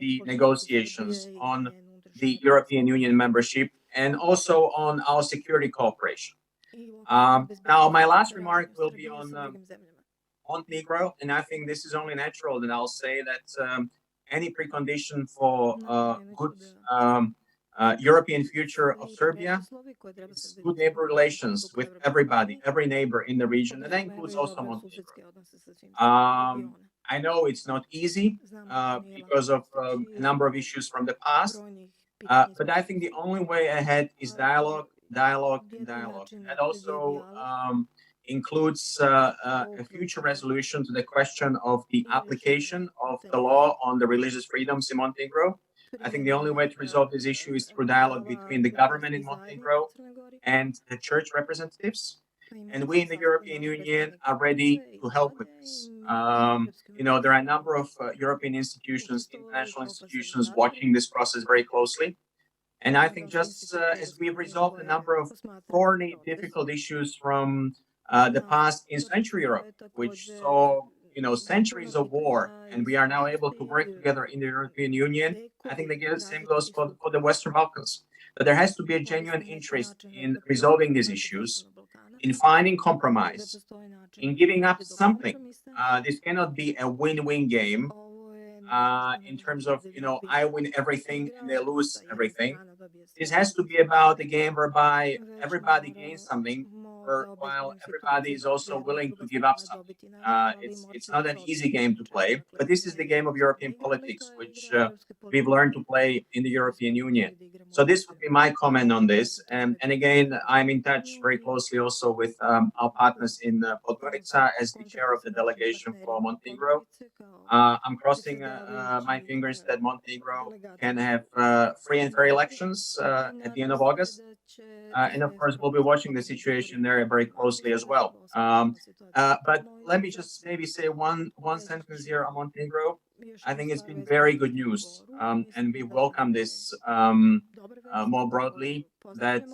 the negotiations on the European Union membership and also on our security cooperation. Now, my last remark will be on Montenegro, and I think this is only natural that I'll say that any precondition for good European future of Serbia is good neighbor relations with everybody, every neighbor in the region, and that includes also Montenegro. I know it's not easy because of a number of issues from the past, but I think the only way ahead is dialogue, dialogue, dialogue. That also includes a future resolution to the question of the application of the law on the religious freedoms in Montenegro. I think the only way to resolve this issue is through dialogue between the government in Montenegro and the church representatives. And we in the European Union are ready to help with this. There are a number of European institutions, international institutions watching this process very closely. And I think just as we've resolved a number of thorny, difficult issues from the past in Central Europe, which saw centuries of war, and we are now able to work together in the European Union, I think the same goes for the Western Balkans. But there has to be a genuine interest in resolving these issues, in finding compromise, in giving up something. This cannot be a win-win game in terms of, I win everything and they lose everything. This has to be about a game whereby everybody gains something, while everybody is also willing to give up something. It's not an easy game to play, but this is the game of European politics, which we've learned to play in the European Union. So this would be my comment on this. And again, I'm in touch very closely also with our partners in Podgorica as the chair of the delegation for Montenegro. I'm crossing my fingers that Montenegro can have free and fair elections at the end of August. And of course, we'll be watching the situation there very closely as well. But let me just maybe say one sentence here on Montenegro. I think it's been very good news, and we welcome this more broadly, that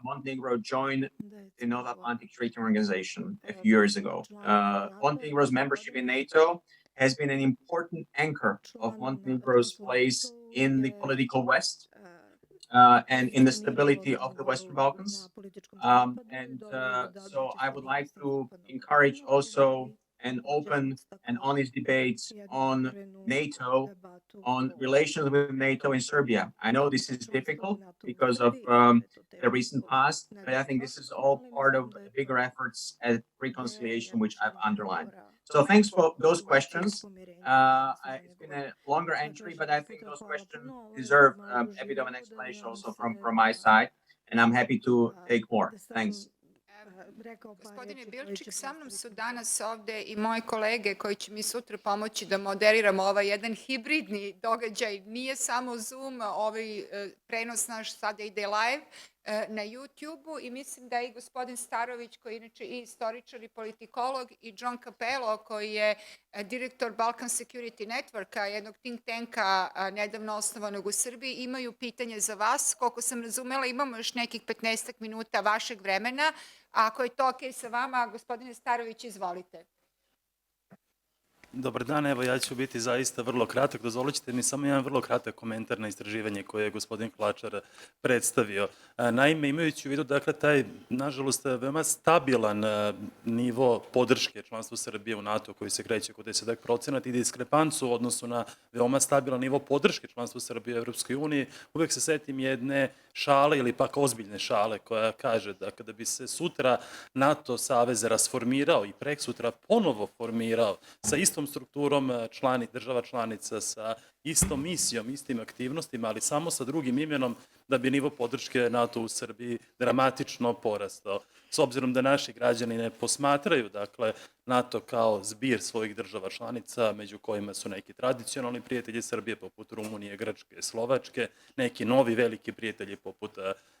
Montenegro joined the North Atlantic Treaty Organization a few years ago. Montenegro's membership in NATO has been an important anchor of Montenegro's place in the political West and in the stability of the Western Balkans. So I would like to encourage also an open and honest debate on NATO, on relations with NATO in Serbia. I know this is difficult because of the recent past, but I think this is all part of bigger efforts at reconciliation, which I've underlined. So thanks for those questions. It's been a longer entry, but I think those questions deserve a bit of an explanation also from my side, and I'm happy to take more. Thanks. Gospodine Bilčík, sa mnom su danas ovde i moje kolege koji će mi sutra pomoći da moderiramo ovaj jedan hibridni događaj. Nije samo Zoom, ovaj prenos naš sada ide live na YouTube-u i mislim da i gospodin Starović, koji je inače i istoričar i politikolog, i John Capello, koji je direktor Balkan Security Networka, jednog think tanka nedavno osnovanog u Srbiji, imaju pitanje za vas. Koliko sam razumela, imamo još nekih 15 minuta vašeg vremena. Ako je to okej sa vama, gospodine Starović, izvolite. Dobar dan, evo ja ću biti zaista vrlo kratak. Dozvolite mi samo jedan vrlo kratak komentar na istraživanje koje je gospodin Klačar predstavio. Naime, imajući u vidu, dakle, taj, nažalost, veoma stabilan nivo podrške članstvu Srbije u NATO koji se kreće oko 10% i diskrepancu u odnosu na veoma stabilan nivo podrške članstvu Srbije u Evropskoj uniji, uvek se setim jedne šale ili pak ozbiljne šale koja kaže da kada bi se sutra NATO savez rasformirao i preksutra ponovo formirao sa istom strukturom država članica, sa istom misijom, istim aktivnostima, ali samo sa drugim imenom, da bi nivo podrške NATO u Srbiji dramatično porastao. S obzirom da naši građani ne posmatraju, dakle, NATO kao zbir svojih država članica, među kojima su neki tradicionalni prijatelji Srbije, poput Rumunije, Grčke, Slovačke, neki novi veliki prijatelji poput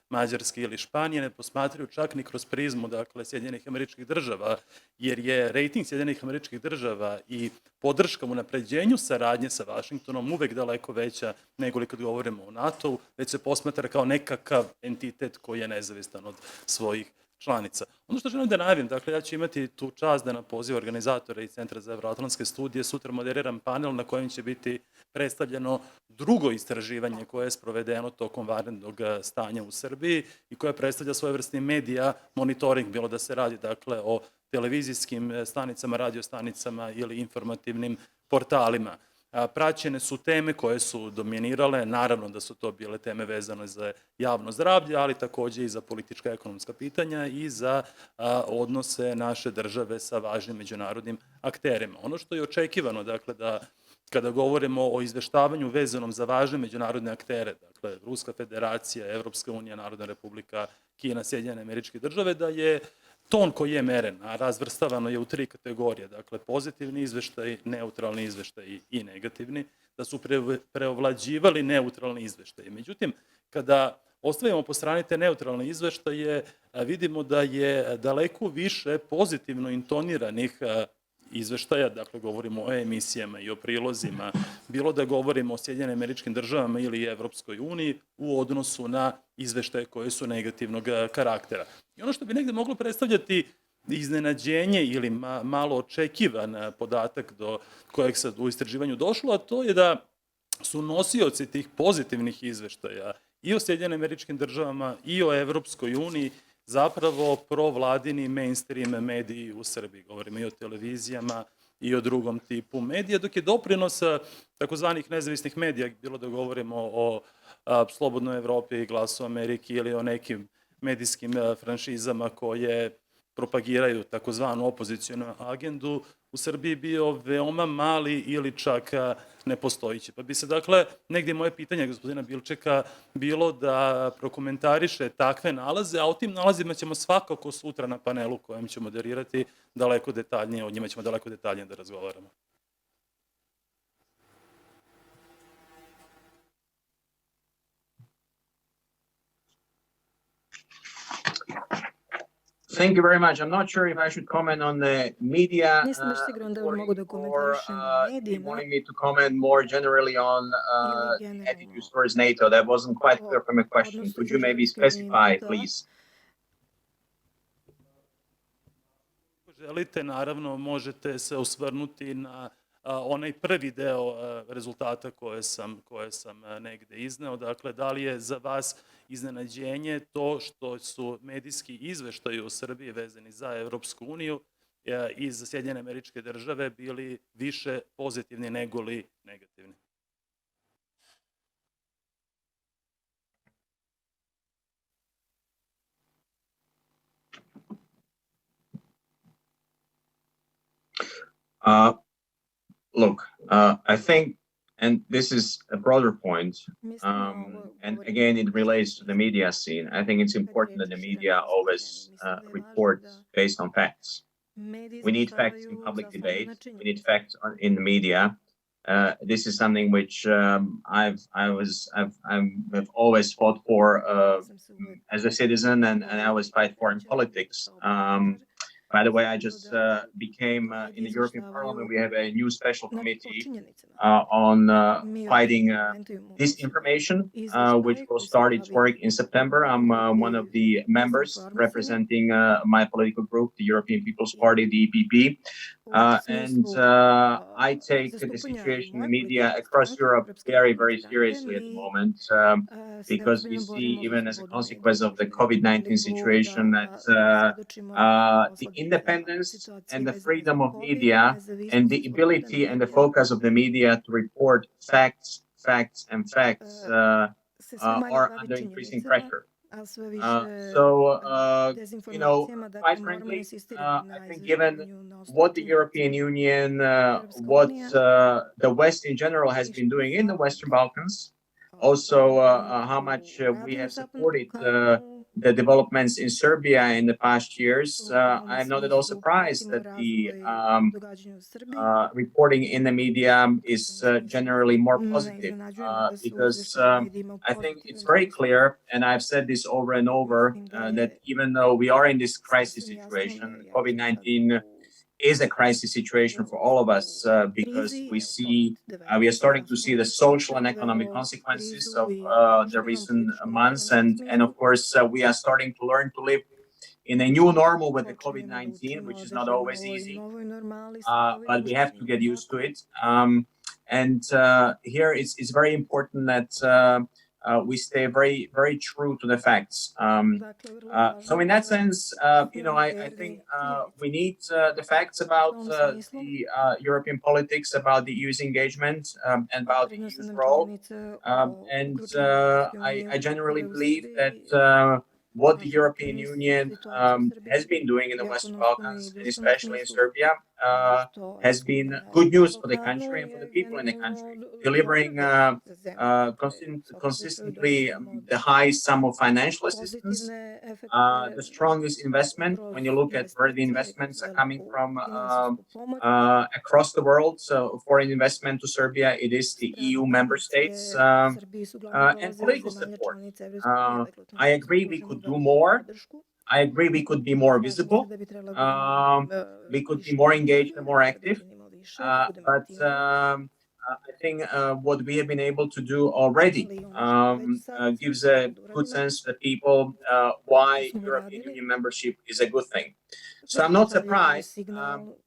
Mađarske ili Španije, ne posmatraju čak ni kroz prizmu, dakle, Sjedinjenih Američkih Država, jer je rejting Sjedinjenih Američkih Država i podrška u napređenju saradnje sa Vašingtonom uvek daleko veća nego li kad govorimo o NATO-u, već se posmatra kao nekakav entitet koji je nezavistan od svojih članica. Ono što želim da najavim, dakle, ja ću imati tu čast da na poziv organizatora i Centra za evroatlantske studije sutra moderiram panel na kojem će biti predstavljeno drugo istraživanje koje je sprovedeno tokom vanrednog stanja u Srbiji i koje predstavlja svojevrsni medija monitoring, bilo da se radi, dakle, o televizijskim stanicama, radio stanicama ili informativnim portalima. Praćene su teme koje su dominirale, naravno da su to bile teme vezane za javno zdravlje, ali takođe i za politička ekonomska pitanja i za odnose naše države sa važnim međunarodnim akterima. Ono što je očekivano, dakle, da kada govorimo o izveštavanju vezanom za važne međunarodne aktere, dakle, Ruska federacija, Evropska unija, Narodna republika, Kina, Sjedinjene Američke Države, da je ton koji je meren, a razvrstavano je u 3 kategorije, dakle, pozitivni izveštaj, neutralni izveštaj i negativni, da su preovlađivali neutralni izveštaj. Međutim, kada ostavimo po strani te neutralne izveštaje, vidimo da je daleko više pozitivno intoniranih izveštaja, dakle, govorimo o emisijama i o prilozima, bilo da govorimo o Sjedinjenim Američkim Državama ili Evropskoj uniji u odnosu na izveštaje koje su negativnog karaktera. I ono što bi negde moglo predstavljati iznenađenje ili malo očekivan podatak do kojeg se u istraživanju došlo, a to je da su nosioci tih pozitivnih izveštaja i o Sjedinjenim Američkim Državama i o Evropskoj uniji zapravo provladini mainstream mediji u Srbiji. Govorimo i o televizijama i o drugom tipu medija, dok je doprinos takozvanih nezavisnih medija, bilo da govorimo o Slobodnoj Evropi i Glasu Amerike ili o nekim medijskim franšizama koje propagiraju takozvanu opozicijonu agendu, u Srbiji bio veoma mali ili čak nepostojići. Pa bi se, dakle, negdje moje pitanje gospodina Bilčeka bilo da prokomentariše takve nalaze, a o tim nalazima ćemo svakako sutra na panelu kojem ćemo moderirati daleko detaljnije, o njima ćemo daleko detaljnije da razgovaramo. Thank you very much. I'm not sure if I should comment on the media Nisam baš sigurna da li mogu da or komentarišem o you medijima wanting me to comment more generally on ili the attitudes generalno towards NATO. That wasn't quite clear from your o question. odnosu Could you maybe između Evropske unije i specify, NATO-a. please? Ako želite, naravno, možete se osvrnuti na onaj prvi deo rezultata koje sam negde izneo. Dakle, da li je za vas iznenađenje to što su medijski izveštaji o Srbiji vezani za Evropsku uniju i za Sjedinjene Američke Države bili više pozitivni nego li negativni? Look, I think, and this is a broader point, Mislim da ovo and govori again, it o relates to the media scene. I think it's important that the media always report based on facts. mediji We need facts in izveštavaju public zasnovano debate. na We need činjenicama. facts in the media. This is something which I've always fought for Sam se uvek as a citizen, and I always fight for in politics. By the way, I just became in the European Parliament. We have a new special po committee činjenicama. on Mi u fighting parlamentu imamo disinformation, izveštaj which will koji se start its bavi work in September. I'm one of the members representing my political group, the European People's Party, the EPP. And I take the situation in the media across Europe very, very seriously at the moment because we see, even as a consequence of the COVID-19 situation, that the independence and the freedom of media and the ability and the focus of the media to report facts are under increasing pressure. Quite frankly, I think given what the European Union, what the West in general has been doing in the Western Balkans, also how much we have supported the developments in Serbia in the past years, I am not at all surprised that the reporting in the media is generally more positive because I think it's very clear, and I've said this over and over, that even though we are in this crisis situation, COVID-19 is a crisis situation for all of us because we are starting to see the social and economic consequences of the recent months, and of course we are starting to learn to live in a new normal with the COVID-19, which is not always easy, but we have to get used to it. And here it's very important that we stay very, very true to the facts. So in that sense, I think we need the facts about the European politics, about the EU's engagement, and about the EU's role. And I generally believe that what the European Union has been doing in the Western Balkans, and especially in Serbia, has been good news for the country and for the people in the country, delivering consistently the highest sum of financial assistance, the strongest investment. When you look at where the investments are coming from across the world, so foreign investment to Serbia, it is the EU member states, and political support. I agree we could do more. I agree we could be more visible. We could be more engaged and more active. But I think what we have been able to do already gives a good sense to the people why European Union membership is a good thing. So I'm not surprised,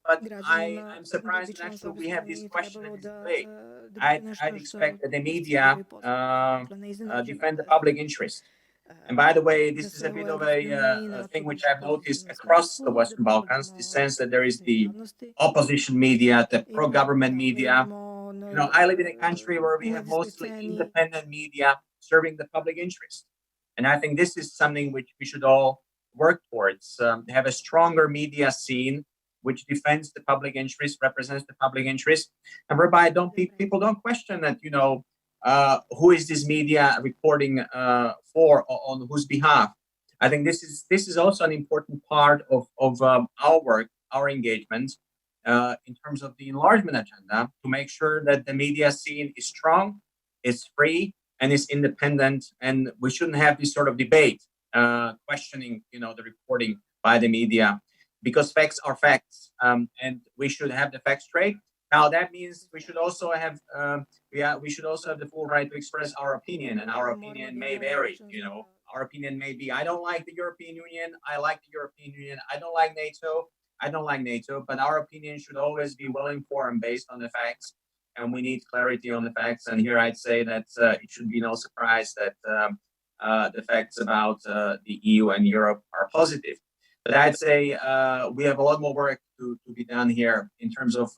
but I'm surprised that actually we have this question and this debate. I'd expect that the media defend the public interest. And by the way, this is a bit of a thing which I've noticed across the Western Balkans, the sense that there is the opposition media, the pro-government media. I live in a country where we have mostly independent media serving the public interest. And I think this is something which we should all work towards, have a stronger media scene which defends the public interest, represents the public interest, and whereby people don't question that, who is this media reporting for, on whose behalf? I think this is also an important part of our work, our engagement, in terms of the enlargement agenda, to make sure that the media scene is strong, is free, and is independent. And we shouldn't have this sort of debate questioning, the reporting by the media, because facts are facts, and we should have the facts straight. Now that means we should also have the full right to express our opinion, and our opinion may vary. You know, our opinion may be, I don't like the European Union, I like the European Union, I don't like NATO, I don't like NATO, but our opinion should always be well informed based on the facts, and we need clarity on the facts. And here I'd say that it should be no surprise that the facts about the EU and Europe are positive. But I'd say we have a lot more work to be done here in terms of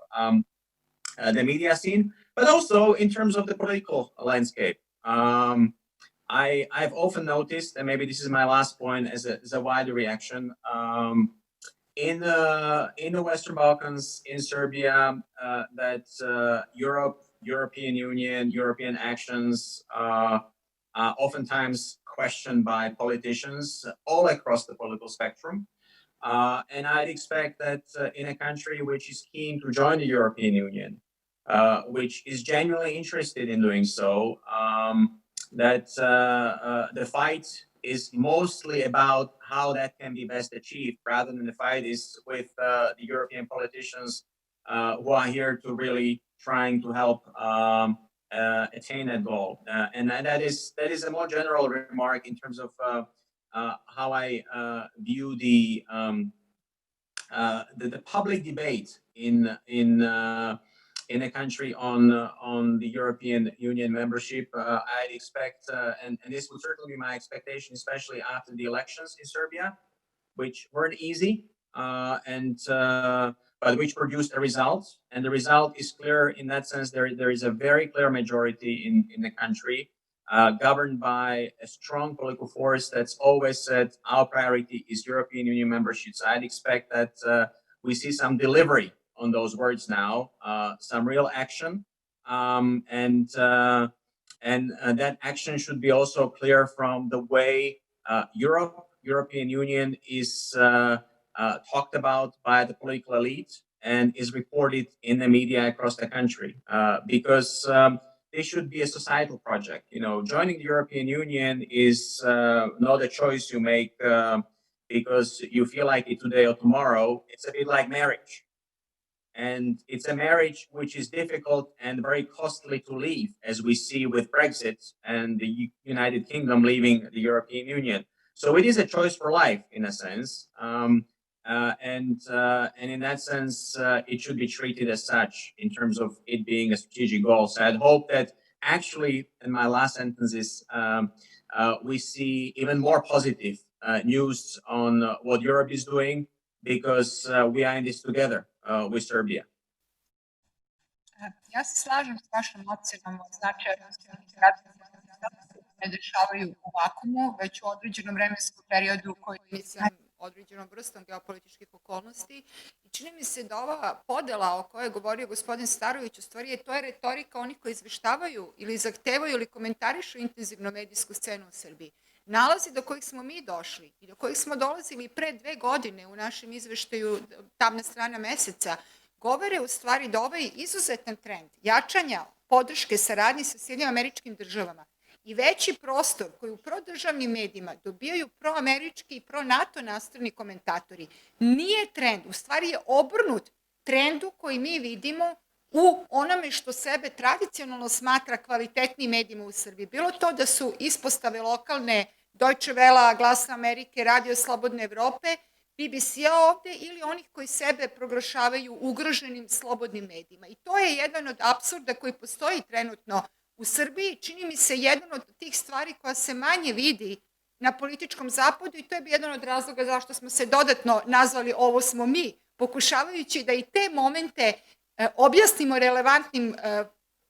the media scene, but also in terms of the political landscape. I've often noticed, and maybe this is my last point as a wider reaction, in the Western Balkans, in Serbia, that European Union, European actions are oftentimes questioned by politicians all across the political spectrum. And I'd expect that in a country which is keen to join the European Union, which is genuinely interested in doing so, that the fight is mostly about how that can be best achieved, rather than the fight is with the European politicians who are here to really trying to help attain that goal. And that is a more general remark in terms of how I view the public debate in a country on the European Union membership. I'd expect, and this would certainly be my expectation, especially after the elections in Serbia, which weren't easy, but which produced a result. And the result is clear in that sense. There is a very clear majority in the country, governed by a strong political force that's always said our priority is European Union membership. So I'd expect that we see some delivery on those words now, some real action, and that action should be also clear from the way European Union is talked about by the political elite and is reported in the media across the country, because this should be a societal project. You know, joining the European Union is not a choice you make because you feel like it today or tomorrow. It's a bit like marriage. And it's a marriage which is difficult and very costly to leave, as we see with Brexit and the United Kingdom leaving the European Union. So it is a choice for life, in a sense. And in that sense, it should be treated as such in terms of it being a strategic goal. So I'd hope that actually, in my last sentence is, we see even more positive news on what Europe is doing, because we are in this together with Serbia. Ja se slažem s vašom ocenom o značaju ne dešavaju u vakumu, već u određenom vremenskom periodu koji mislim, određenom vrstom geopolitičkih okolnosti. I čini mi se da ova podela o kojoj je govorio gospodin Starović, u stvari to je retorika onih koji izveštavaju ili zahtevaju ili komentarišu intenzivno medijsku scenu u Srbiji. Nalazi do kojih smo mi došli i do kojih smo dolazili pre 2 godine u našem izveštaju Tamna strana meseca, govore u stvari da ovaj izuzetan trend jačanja podrške saradnji sa Sjedinjenim Američkim Državama i veći prostor koji u prodržavnim medijima dobijaju proamerički i pro-NATO nastrojeni komentatori nije trend, u stvari je obrnut trendu koji mi vidimo u onome što sebe tradicionalno smatra kvalitetnim medijima u Srbiji. Bilo to da su ispostave lokalne Deutsche Welle, Glas Amerike, Radio Slobodne Evrope, BBC-a ovde ili onih koji sebe proglašavaju ugroženim slobodnim medijima. I to je jedan od apsurda koji postoji trenutno u Srbiji. Čini mi se jedan od tih stvari koja se manje vidi na političkom zapadu i to je jedan od razloga zašto smo se dodatno nazvali Ovo smo mi, pokušavajući da i te momente objasnimo relevantnim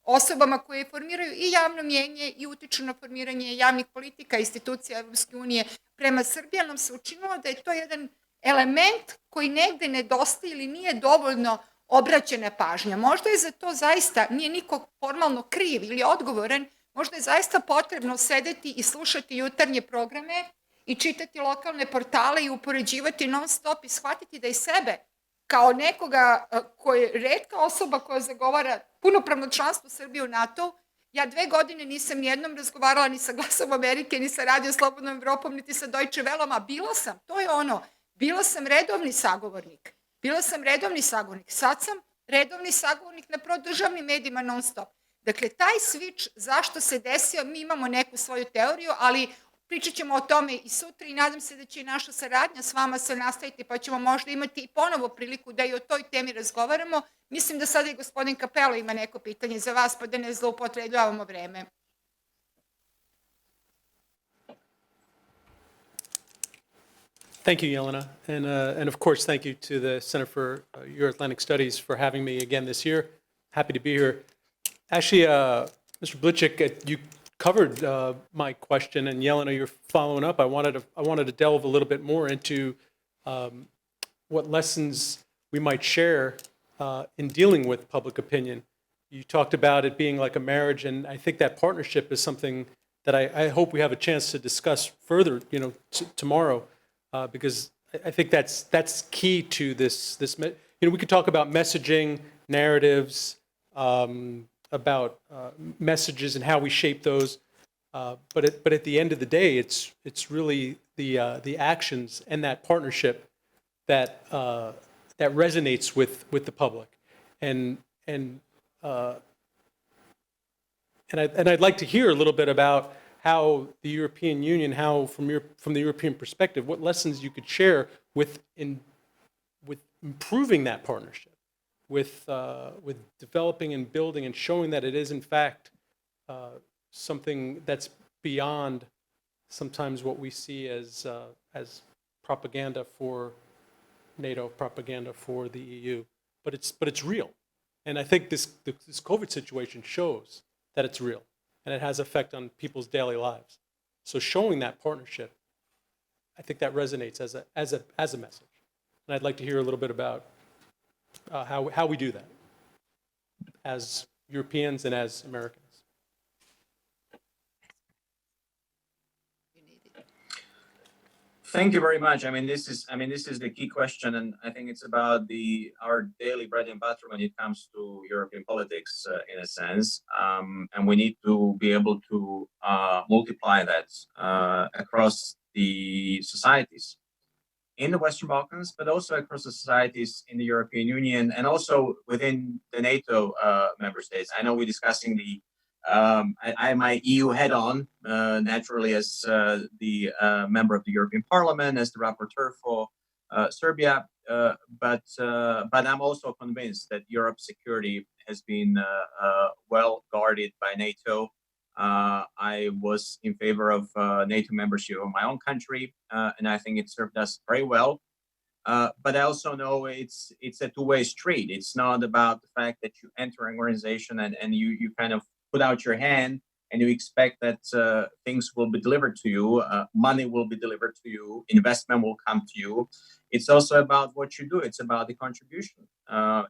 osobama koje formiraju i javno mjenje i utiču na formiranje javnih politika institucija Evropske unije prema Srbiji, nam se učinilo da je to jedan element koji negde nedostaje ili nije dovoljno obraćena pažnja. Možda je za to zaista, nije niko formalno kriv ili odgovoran, možda je zaista potrebno sedeti i slušati jutarnje programe i čitati lokalne portale i upoređivati non stop i shvatiti da i sebe kao nekoga koji je retka osoba koja zagovara punopravno članstvo Srbije u NATO, ja 2 godine nisam nijednom razgovarala ni sa Glasom Amerike, ni sa Radio Slobodnom Evropom, niti sa Deutsche Wellom, a bila sam, to je ono, Bila sam redovni sagovornik. Sad sam redovni sagovornik na prodržavnim medijima non stop. Dakle, taj switch, zašto se desio, mi imamo neku svoju teoriju, ali pričat ćemo o tome i sutra i nadam se da će i naša saradnja s vama se nastaviti, pa ćemo možda imati i ponovo priliku da i o toj temi razgovaramo. Mislim da sada i gospodin Kapelo ima neko pitanje za vas, pa da ne zloupotrebljavamo vreme. Thank you, Jelena. And of course, thank you to the Center for Euro-Atlantic Studies for having me again this year. Happy to be here. Actually, Mr. Bilčík, you covered my question, and Jelena, you're following up. I wanted to delve a little bit more into what lessons we might share in dealing with public opinion. You talked about it being like a marriage, and I think that partnership is something that I hope we have a chance to discuss further, tomorrow. Because I think that's key to this. We could talk about messaging, narratives, about messages and how we shape those. But at the end of the day, it's really the actions and that partnership that resonates with the public. And I'd like to hear a little bit about how the European Union, from the European perspective, what lessons you could share with improving that partnership, with developing and building and showing that it is in fact something that's beyond sometimes what we see as propaganda for NATO, propaganda for the EU, but it's real, and I think this COVID situation shows that it's real. And it has effect on people's daily lives. So showing that partnership, I think that resonates as a message. And I'd like to hear a little bit about how we do that as Europeans and as Americans. Thank you very much. This is the key question, and I think it's about our daily bread and butter when it comes to European politics, in a sense. And we need to be able to multiply that across the societies in the Western Balkans, but also across the societies in the European Union and also within the NATO member states. I know we're discussing I have my EU head on, naturally, as the member of the European Parliament, as the rapporteur for Serbia, but I'm also convinced that Europe's security has been well guarded by NATO. I was in favor of NATO membership of my own country, and I think it served us very well. But I also know it's a two-way street. It's not about the fact that you enter an organization and you kind of put out your hand and you expect that things will be delivered to you, money will be delivered to you, investment will come to you. It's also about what you do. It's about the contribution.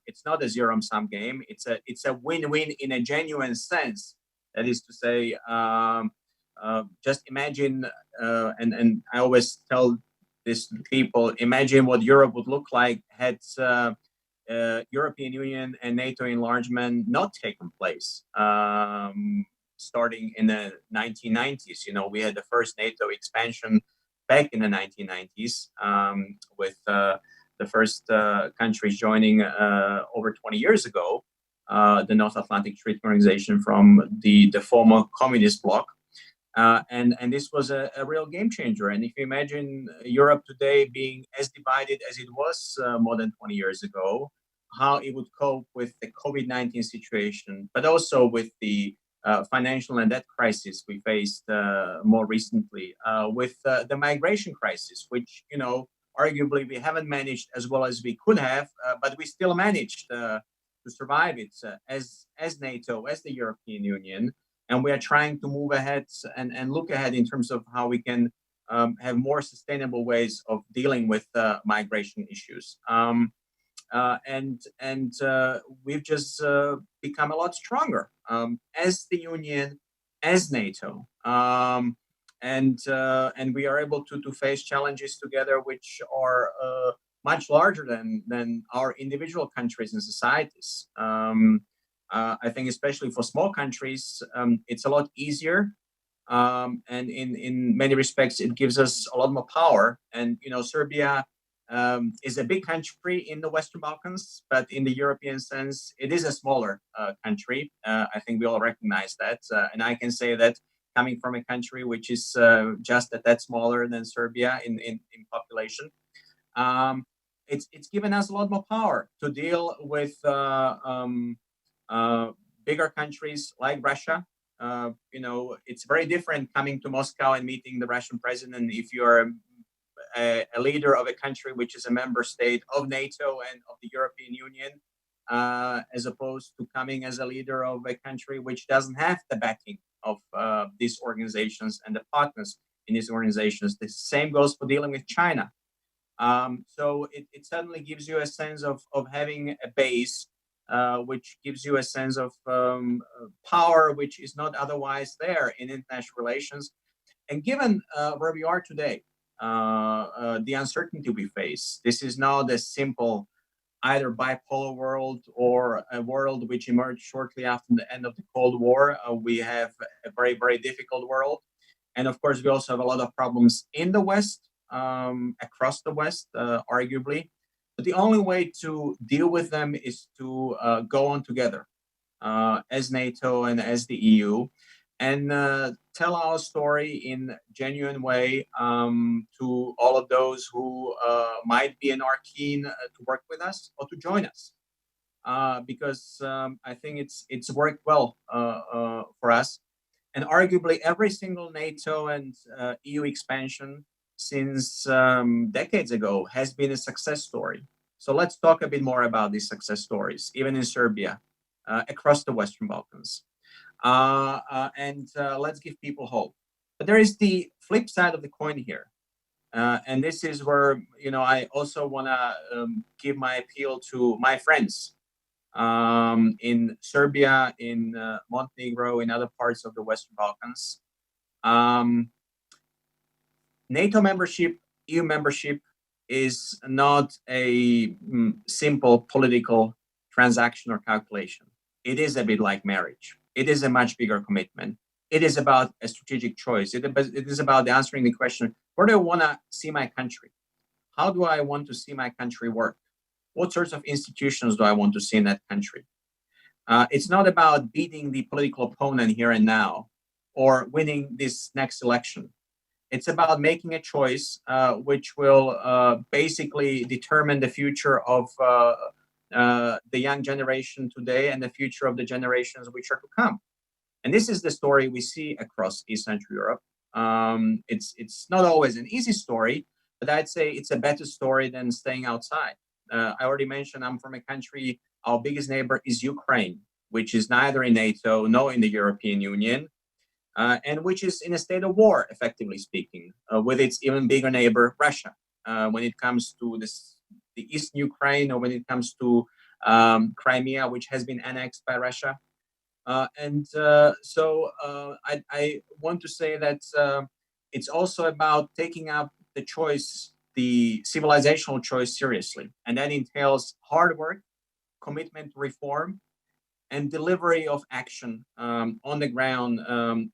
It's not a zero-sum game. It's a win-win in a genuine sense. That is to say, just imagine, and I always tell this to people, imagine what Europe would look like had European Union and NATO enlargement not taken place. Starting in the 1990s, we had the first NATO expansion back in the 1990s, with the first countries joining over 20 years ago, the North Atlantic Treaty Organization from the former communist bloc. And this was a real game changer. And if you imagine Europe today being as divided as it was more than 20 years ago, how it would cope with the COVID-19 situation, but also with the financial and debt crisis we faced more recently, with the migration crisis, which, arguably we haven't managed as well as we could have, but we still managed to survive it as NATO, as the European Union. And we are trying to move ahead and look ahead in terms of how we can have more sustainable ways of dealing with migration issues. And we've just become a lot stronger as the Union, as NATO. And we are able to face challenges together which are much larger than our individual countries and societies. I think especially for small countries, it's a lot easier. And in many respects, it gives us a lot more power. And, Serbia is a big country in the Western Balkans, but in the European sense, it is a smaller country. I think we all recognize that. And I can say that coming from a country which is just a tad smaller than Serbia in population, it's given us a lot more power to deal with bigger countries like Russia. It's very different coming to Moscow and meeting the Russian president if you're a leader of a country which is a member state of NATO and of the European Union, as opposed to coming as a leader of a country which doesn't have the backing of these organizations and the partners in these organizations. The same goes for dealing with China. So it suddenly gives you a sense of having a base, which gives you a sense of power, which is not otherwise there in international relations. And given where we are today, the uncertainty we face, this is not a simple either bipolar world or a world which emerged shortly after the end of the Cold War. We have a very, very difficult world. And of course, we also have a lot of problems in the West, across the West, arguably. But the only way to deal with them is to go on together as NATO and as the EU, and tell our story in a genuine way to all of those who might be and are keen to work with us or to join us. Because I think it's worked well for us. And arguably every single NATO and EU expansion since decades ago has been a success story. So let's talk a bit more about these success stories, even in Serbia, across the Western Balkans. And let's give people hope. But there is the flip side of the coin here. And this is where, I also want to give my appeal to my friends in Serbia, in Montenegro, in other parts of the Western Balkans. NATO membership, EU membership is not a simple political transaction or calculation. It is a bit like marriage. It is a much bigger commitment. It is about a strategic choice. It is about answering the question, where do I want to see my country? How do I want to see my country work? What sorts of institutions do I want to see in that country? It's not about beating the political opponent here and now or winning this next election. It's about making a choice which will basically determine the future of the young generation today and the future of the generations which are to come. And this is the story we see across East Central Europe. It's not always an easy story, but I'd say it's a better story than staying outside. I already mentioned I'm from a country, our biggest neighbor is Ukraine, which is neither in NATO nor in the European Union, and which is in a state of war, effectively speaking, with its even bigger neighbor, Russia, when it comes to the Eastern Ukraine, or when it comes to Crimea, which has been annexed by Russia. So I want to say that it's also about taking up the choice, the civilizational choice, seriously. And that entails hard work, commitment to reform, and delivery of action on the ground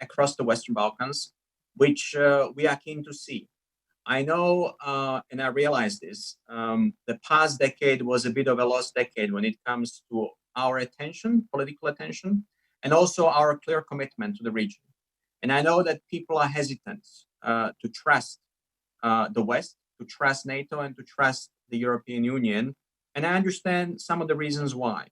across the Western Balkans, which we are keen to see. I know, and I realize this, the past decade was a bit of a lost decade when it comes to our attention, political attention, and also our clear commitment to the region. And I know that people are hesitant to trust the West, to trust NATO, and to trust the European Union. And I understand some of the reasons why.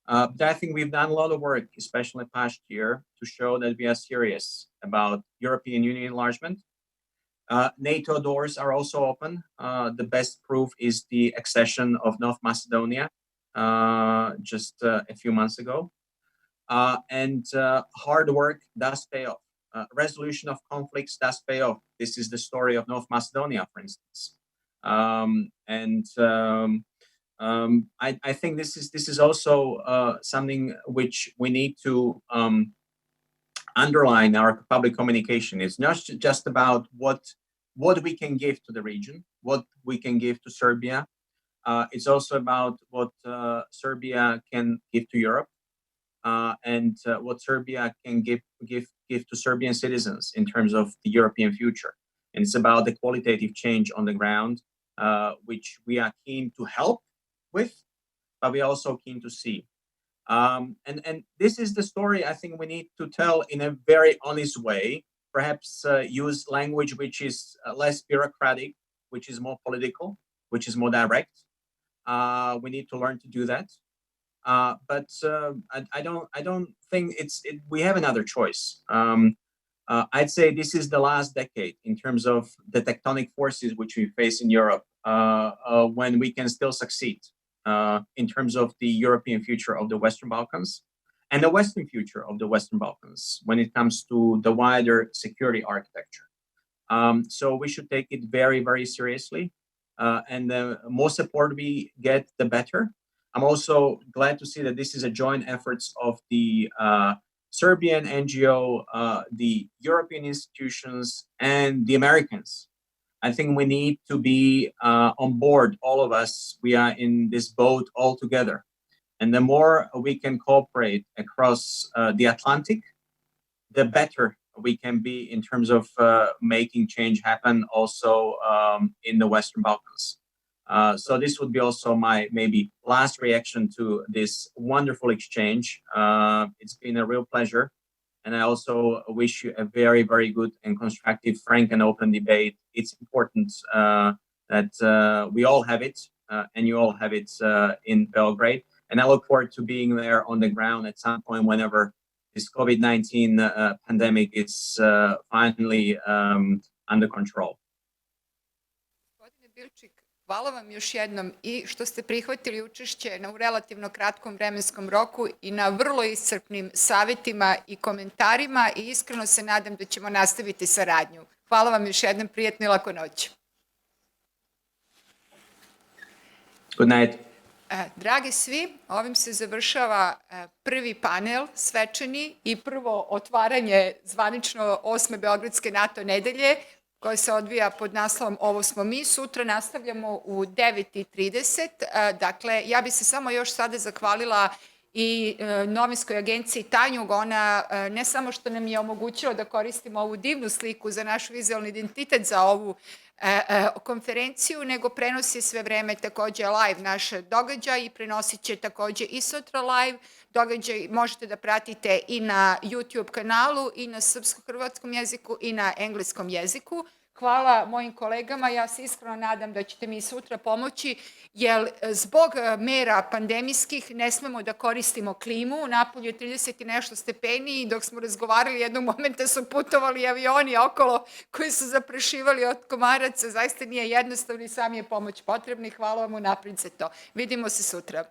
But I think we've done a lot of work, especially past year, to show that we are serious about European Union enlargement. NATO doors are also open. The best proof is the accession of North Macedonia just a few months ago. And hard work does pay off. Resolution of conflicts does pay off. This is the story of North Macedonia, for instance. I think this is also something which we need to underline our public communication. It's not just about what we can give to the region, what we can give to Serbia. It's also about what Serbia can give to Europe, and what Serbia can give to Serbian citizens in terms of the European future. And it's about the qualitative change on the ground which we are keen to help with, but we are also keen to see. And this is the story I think we need to tell in a very honest way, perhaps use language which is less bureaucratic, which is more political, which is more direct. We need to learn to do that. But I don't think we have another choice. I'd say this is the last decade in terms of the tectonic forces which we face in Europe, when we can still succeed in terms of the European future of the Western Balkans and the Western future of the Western Balkans when it comes to the wider security architecture. So we should take it very, very seriously. And the more support we get, the better. I'm also glad to see that this is a joint efforts of the Serbian NGO, the European institutions, and the Americans. I think we need to be on board, all of us. We are in this boat all together. And the more we can cooperate across the Atlantic, the better we can be in terms of making change happen also in the Western Balkans. So this would be also my maybe last reaction to this wonderful exchange. It's been a real pleasure. And I also wish you a very, very good and constructive, frank and open debate. It's important that we all have it and you all have it in Belgrade. And I look forward to being there on the ground at some point whenever this COVID-19 pandemic is finally under control. Gospodine Bilčík, hvala vam još jednom i što ste prihvatili učešće u relativno kratkom vremenskom roku i na vrlo iscrpnim savjetima i komentarima i iskreno se nadam da ćemo nastaviti saradnju. Hvala vam još jednom, prijatno i laku noć. Good night. Dragi svi, ovim se završava prvi panel svečani i prvo otvaranje zvanično 8. Beogradske NATO nedelje koje se odvija pod naslovom Ovo smo mi. Sutra nastavljamo u 9:30. Dakle, ja bi se samo još sada zahvalila i novinskoj agenciji Tanjug. Ona ne samo što nam je omogućila da koristimo ovu divnu sliku za naš vizualni identitet za ovu konferenciju, nego prenosi sve vreme takođe live naš događaj i prenosit će takođe i sutra live. Događaj možete da pratite i na YouTube kanalu i na srpsko-hrvatskom jeziku i na engleskom jeziku. Hvala mojim kolegama, ja se iskreno nadam da ćete mi sutra pomoći, jer zbog mera pandemijskih ne smemo da koristimo klimu, napolju je 30 i nešto stepeni i dok smo razgovarali jednog momenta su putovali avioni okolo koji su zaprašivali od komaraca, zaista nije jednostavno i sam je pomoć potrebna i hvala vam unapred za to. Vidimo se sutra.